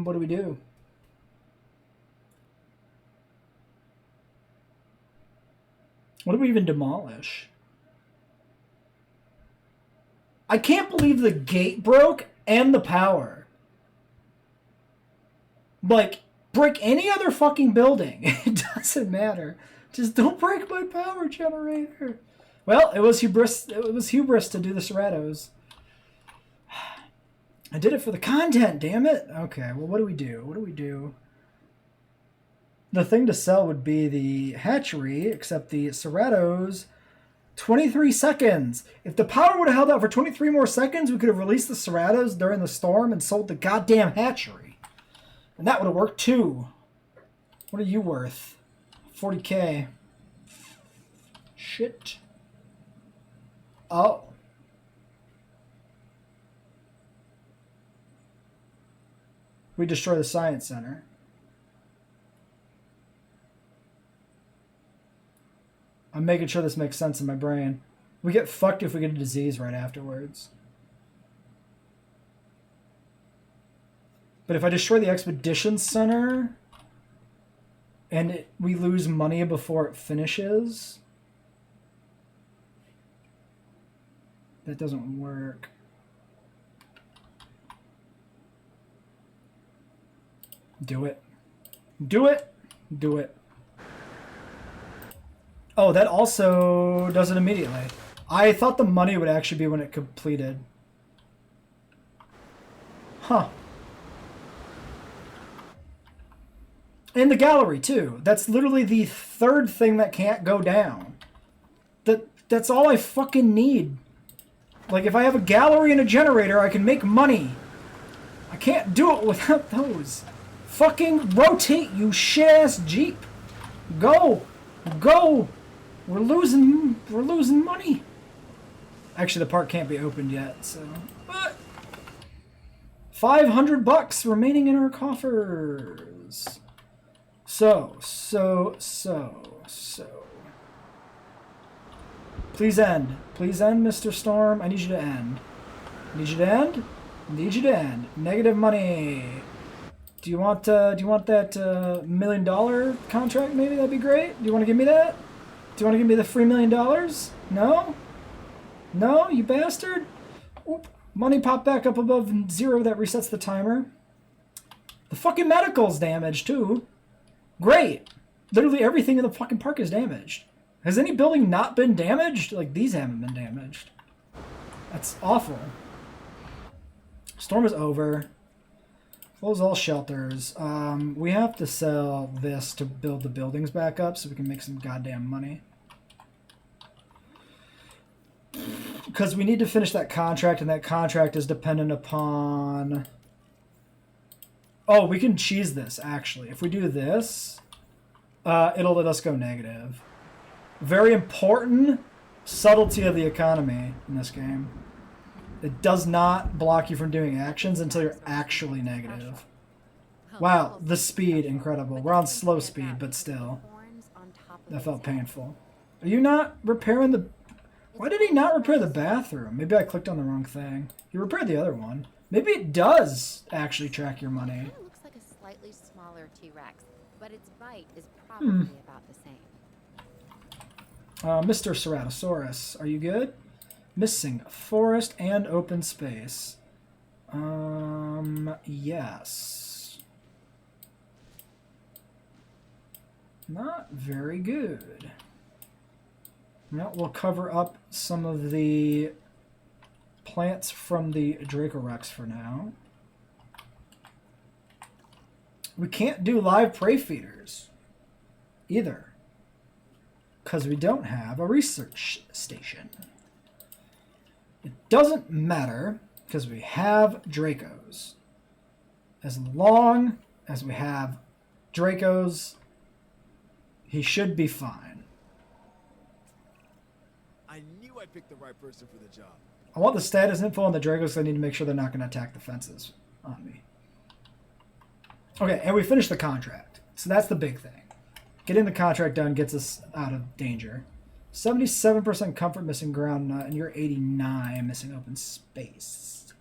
S1: What do we do? What do we even demolish? I can't believe the gate broke and the power. Like, break any other fucking building. It doesn't matter. Just don't break my power generator. Well, it was hubris. It was hubris to do the Cerratos. I did it for the content, damn it. Okay, well, what do we do? What do we do? The thing to sell would be the hatchery, except the Cerratos, 23 seconds. If the power would have held out for 23 more seconds, we could have released the Cerratos during the storm and sold the goddamn hatchery. And that would have worked too. What are you worth? 40k. Shit. Oh. We destroy the science center. I'm making sure this makes sense in my brain. We get fucked if we get a disease right afterwards. But if I destroy the expedition center and we lose money before it finishes, that doesn't work. Do it. Do it. Do it. Oh, that also does it immediately. I thought the money would actually be when it completed. Huh. And the gallery, too. That's literally the third thing that can't go down. That's all I fucking need. Like, if I have a gallery and a generator, I can make money. I can't do it without those. Fucking rotate, you shit-ass Jeep. Go. Go. We're losing money. Actually, the park can't be opened yet, so. But $500 remaining in our coffers. So. Please end. Please end, Mr. Storm. I need you to end. Need you to end? Need you to end. Negative money. Do you want that $1 million contract? Maybe that'd be great. Do you want to give me that? Do you want to give me the free $1 million? No? No, you bastard? Oop. Money popped back up above 0. That resets the timer. The fucking medical's damaged too. Great. Literally everything in the fucking park is damaged. Has any building not been damaged? Like, these haven't been damaged. That's awful. Storm is over. Close all shelters. We have to sell this to build the buildings back up so we can make some goddamn money. Because we need to finish that contract, and that contract is dependent upon... Oh, we can cheese this, actually. If we do this, it'll let us go negative. Very important subtlety of the economy in this game. It does not block you from doing actions until you're actually negative. Wow, the speed, incredible. We're on slow speed, but still. That felt painful. Are you not repairing the... Why did he not repair the bathroom? Maybe I clicked on the wrong thing. He repaired the other one. Maybe it does actually track your money.
S4: It looks like a slightly smaller T-Rex, but its bite is probably about the same.
S1: Mr. Ceratosaurus, are you good? Missing forest and open space. Yes. Not very good. Well, we'll cover up some of the plants from the Dracorex for now. We can't do live prey feeders either, because we don't have a research station. It doesn't matter, because we have Dracos. As long as we have Dracos, he should be fine.
S2: I knew I picked the right person for the job.
S1: I want the status info on the Dracos, so I need to make sure they're not going to attack the fences on me. Okay, and we finished the contract. So that's the big thing. Getting the contract done gets us out of danger. 77% comfort missing ground nut, and you're 89 missing open space.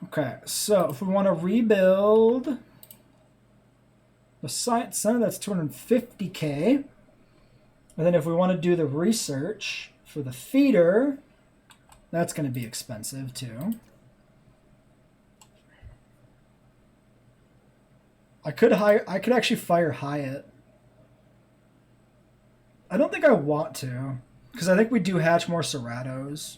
S1: Okay, so if we want to rebuild the science center, that's 250k. And then if we want to do the research for the feeder, that's going to be expensive too. I could actually fire Hyatt. I don't think I want to, because I think we do hatch more Ceratos.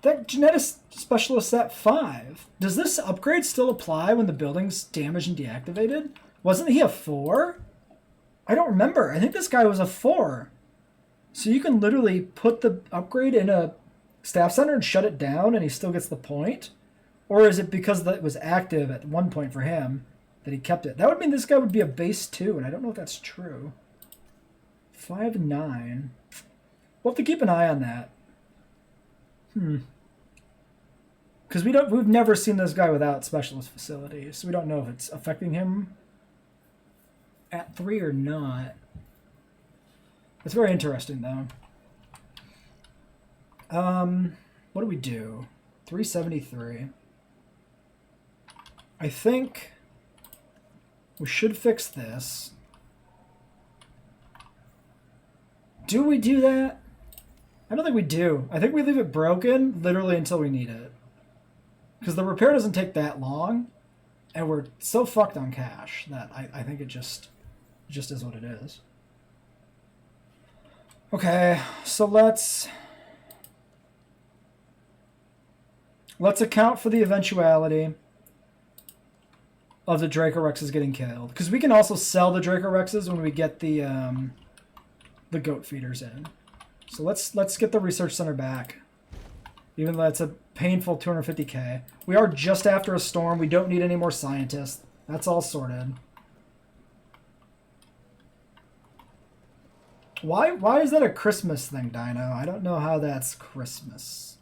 S1: That genetic specialist at 5. Does this upgrade still apply when the building's damaged and deactivated? Wasn't he a 4? I don't remember. I think this guy was a 4. So you can literally put the upgrade in a staff center and shut it down and he still gets the point? Or is it because it was active at one point for him that he kept it? That would mean this guy would be a base 2, and I don't know if that's true. 5-9. We'll have to keep an eye on that. Because we've never seen this guy without specialist facilities, so we don't know if it's affecting him at 3 or not. It's very interesting, though. What do we do? 373. I think we should fix this. Do we do that? I don't think we do. I think we leave it broken literally until we need it. Because the repair doesn't take that long, and we're so fucked on cash that I think it just is what it is. Okay, so let's account for the eventuality of the Dracorexes getting killed, because we can also sell the Dracorexes when we get the goat feeders in. So let's get the research center back, even though it's a painful 250k. We are just after a storm. We don't need any more scientists. That's all sorted. Why is that a Christmas thing, Dino? I don't know how that's Christmas.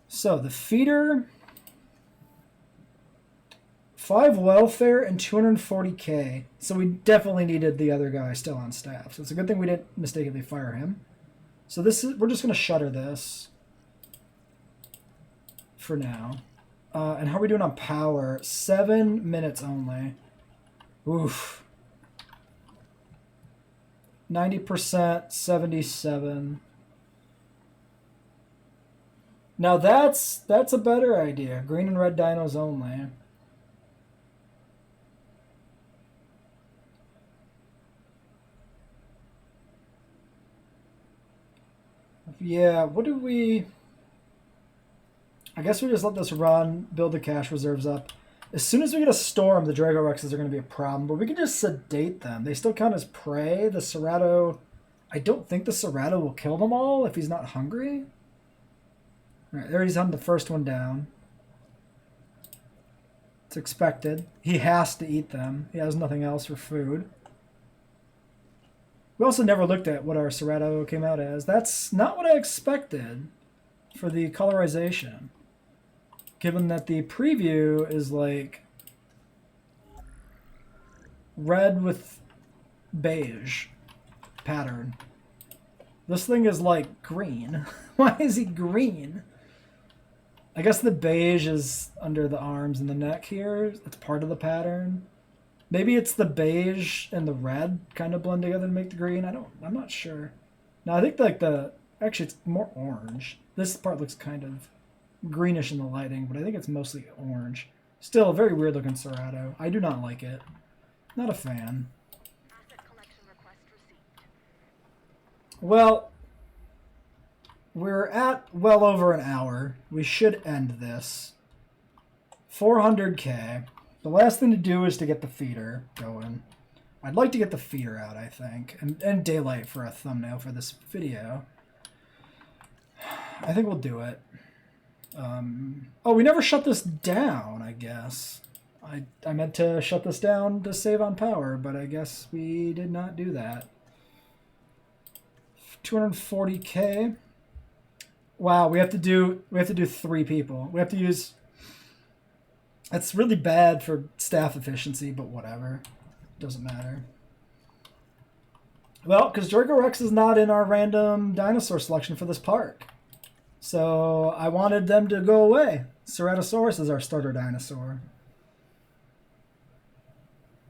S1: So the feeder, 5 welfare and 240k. So we definitely needed the other guy still on staff. So it's a good thing we didn't mistakenly fire him. So we're just gonna shutter this for now. And how are we doing on power? 7 minutes only. Oof. 90%, 77. Now that's a better idea. Green and red dinos only. Yeah, what do we... I guess we just let this run, build the cash reserves up. As soon as we get a storm, the Dragorexes are going to be a problem, but we can just sedate them. They still count as prey. The Cerato... I don't think the Cerato will kill them all if he's not hungry. Alright, there he's on the first one down. It's expected. He has to eat them. He has nothing else for food. We also never looked at what our Cerato came out as. That's not what I expected for the colorization. Given that the preview is like red with beige pattern. This thing is like green. Why is he green? I guess the beige is under the arms and the neck here. It's part of the pattern. Maybe it's the beige and the red kind of blend together to make the green. I'm not sure. No, I think like actually it's more orange. This part looks kind of greenish in the lighting, but I think it's mostly orange. Still a very weird looking Cerato. I do not like it. Not a fan. Well, we're at well over an hour. We should end this. 400k. The last thing to do is to get the feeder going. I'd like to get the feeder out, I think, and daylight for a thumbnail for this video. I think we'll do it. Oh, we never shut this down, I guess. I meant to shut this down to save on power, but I guess we did not do that. 240k. Wow, we have to do 3 people. We have to use... That's really bad for staff efficiency, but whatever. Doesn't matter. Well, because Dracorex is not in our random dinosaur selection for this park. So I wanted them to go away. Ceratosaurus is our starter dinosaur.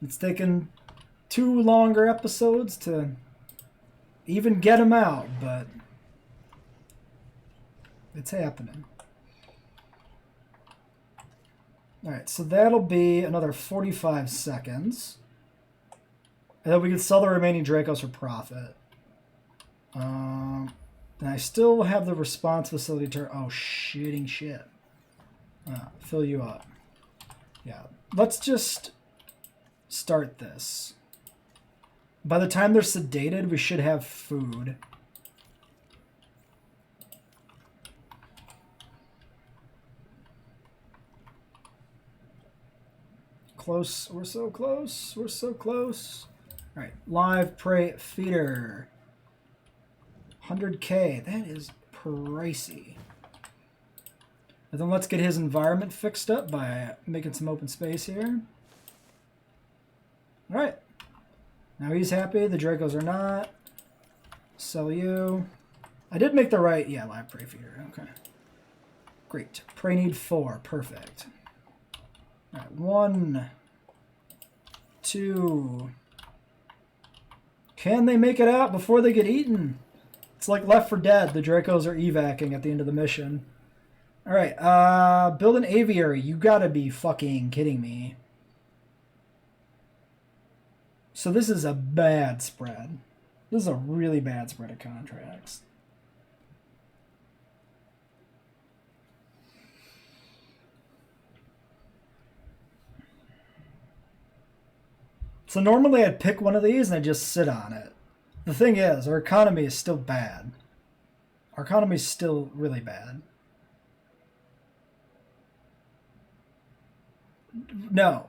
S1: It's taken 2 longer episodes to even get him out, but it's happening. Alright, so that'll be another 45 seconds. And then we can sell the remaining Dracos for profit. And I still have the response facility turn. Oh, shitting shit. Fill you up. Yeah, let's just start this. By the time they're sedated, we should have food. Close. We're so close. We're so close. All right, live prey feeder. 100K. That is pricey. And then let's get his environment fixed up by making some open space here. All right. Now he's happy. The Dracos are not. Sell you. I did make the right... Yeah, live prey feeder. Okay. Great. Prey need 4. Perfect. All right. 1, 2... Can they make it out before they get eaten? It's like Left 4 Dead. The Dracos are evacing at the end of the mission. All right, build an aviary. You gotta be fucking kidding me. So this is a bad spread. This is a really bad spread of contracts. So normally I'd pick one of these and I'd just sit on it. The thing is, our economy is still bad. Our economy is still really bad. No.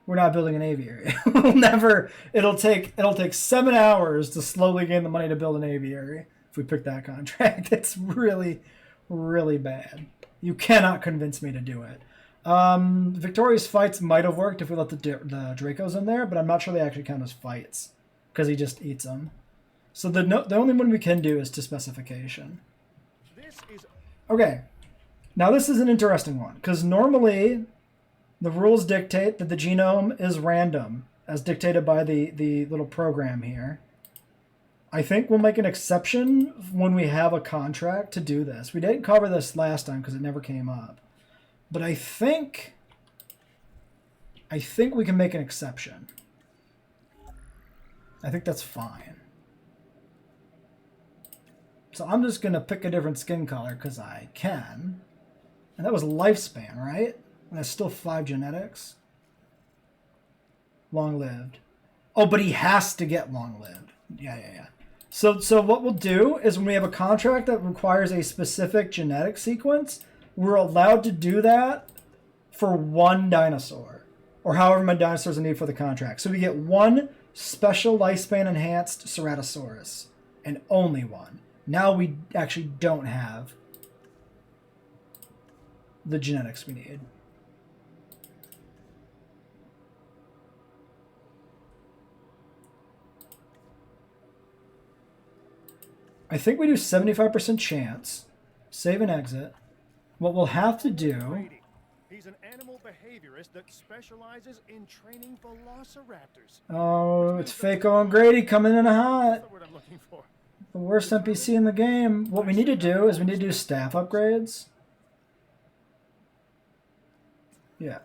S1: We're not building an aviary. We'll never. It'll take 7 hours to slowly gain the money to build an aviary if we pick that contract. It's really, really bad. You cannot convince me to do it. Victorious fights might have worked if we let the Dracos in there, but I'm not sure they actually count as fights because he just eats them. So the only one we can do is to specification. Okay. Now this is an interesting one, because normally the rules dictate that the genome is random, as dictated by the little program here. I think we'll make an exception when we have a contract to do this. We didn't cover this last time because it never came up. But I think we can make an exception. I think that's fine. So I'm just going to pick a different skin color because I can. And that was lifespan, right? And that's still 5 genetics. Long-lived. Oh, but he has to get long-lived. Yeah. So what we'll do is when we have a contract that requires a specific genetic sequence, we're allowed to do that for 1 dinosaur. Or however many dinosaurs we need for the contract. So we get 1 special lifespan enhanced Ceratosaurus. And only 1. Now we actually don't have the genetics we need. I think we do 75% chance. Save and exit. What we'll have to do...
S5: He's an animal behaviorist that specializes in training velociraptors.
S1: Oh, it's Fako and Grady coming in hot.
S5: That's the word I'm looking for.
S1: The worst NPC in the game. What we need to do is we need to do staff upgrades. Yeah.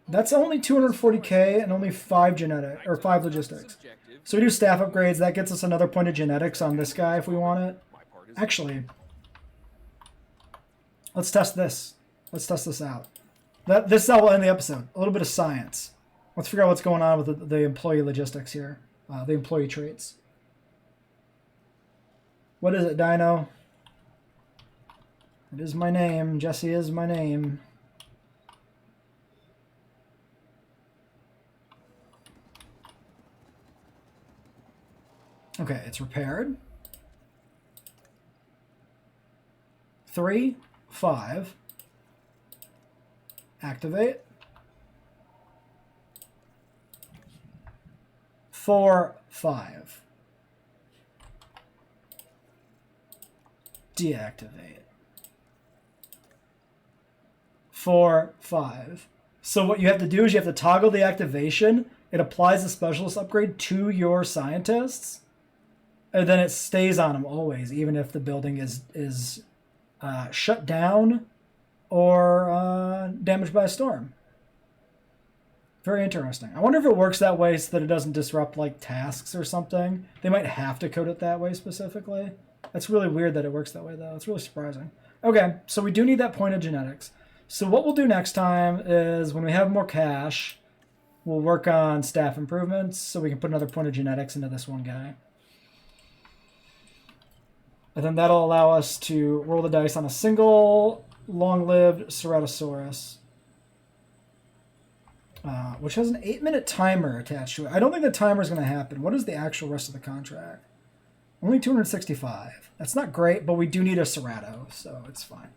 S1: That's only 240k and only 5 genetic or 5 logistics. So we do staff upgrades. That gets us another point of genetics on this guy if we want it. Actually, let's test this. Let's test this out. This is how we'll end the episode. A little bit of science. Let's figure out what's going on with the employee logistics here. The employee traits. What is it, Dino? It is my name. Jesse is my name. Okay, it's repaired. 3, 5. Activate. 4, 5. Deactivate. 4, 5. So what you have to do is you have to toggle the activation it applies the specialist upgrade to your scientists, and then it stays on them always, even if the building is shut down or damaged by a storm. Very interesting. I wonder if it works that way so that it doesn't disrupt like tasks or something. They might have to code it that way specifically. That's really weird that it works that way though. It's really surprising. Okay, so we do need that point of genetics. So what we'll do next time is when we have more cash, we'll work on staff improvements so we can put another point of genetics into this one guy. And then that'll allow us to roll the dice on a single long-lived Ceratosaurus, which has an 8-minute timer attached to it. I don't think the timer is going to happen. What is the actual rest of the contract? Only 265. That's not great, but we do need a Cerato, so it's fine.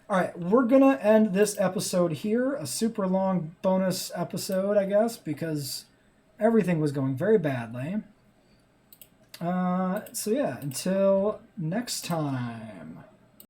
S1: All right, we're going to end this episode here. A super long bonus episode, I guess, because everything was going very badly. So yeah, until next time.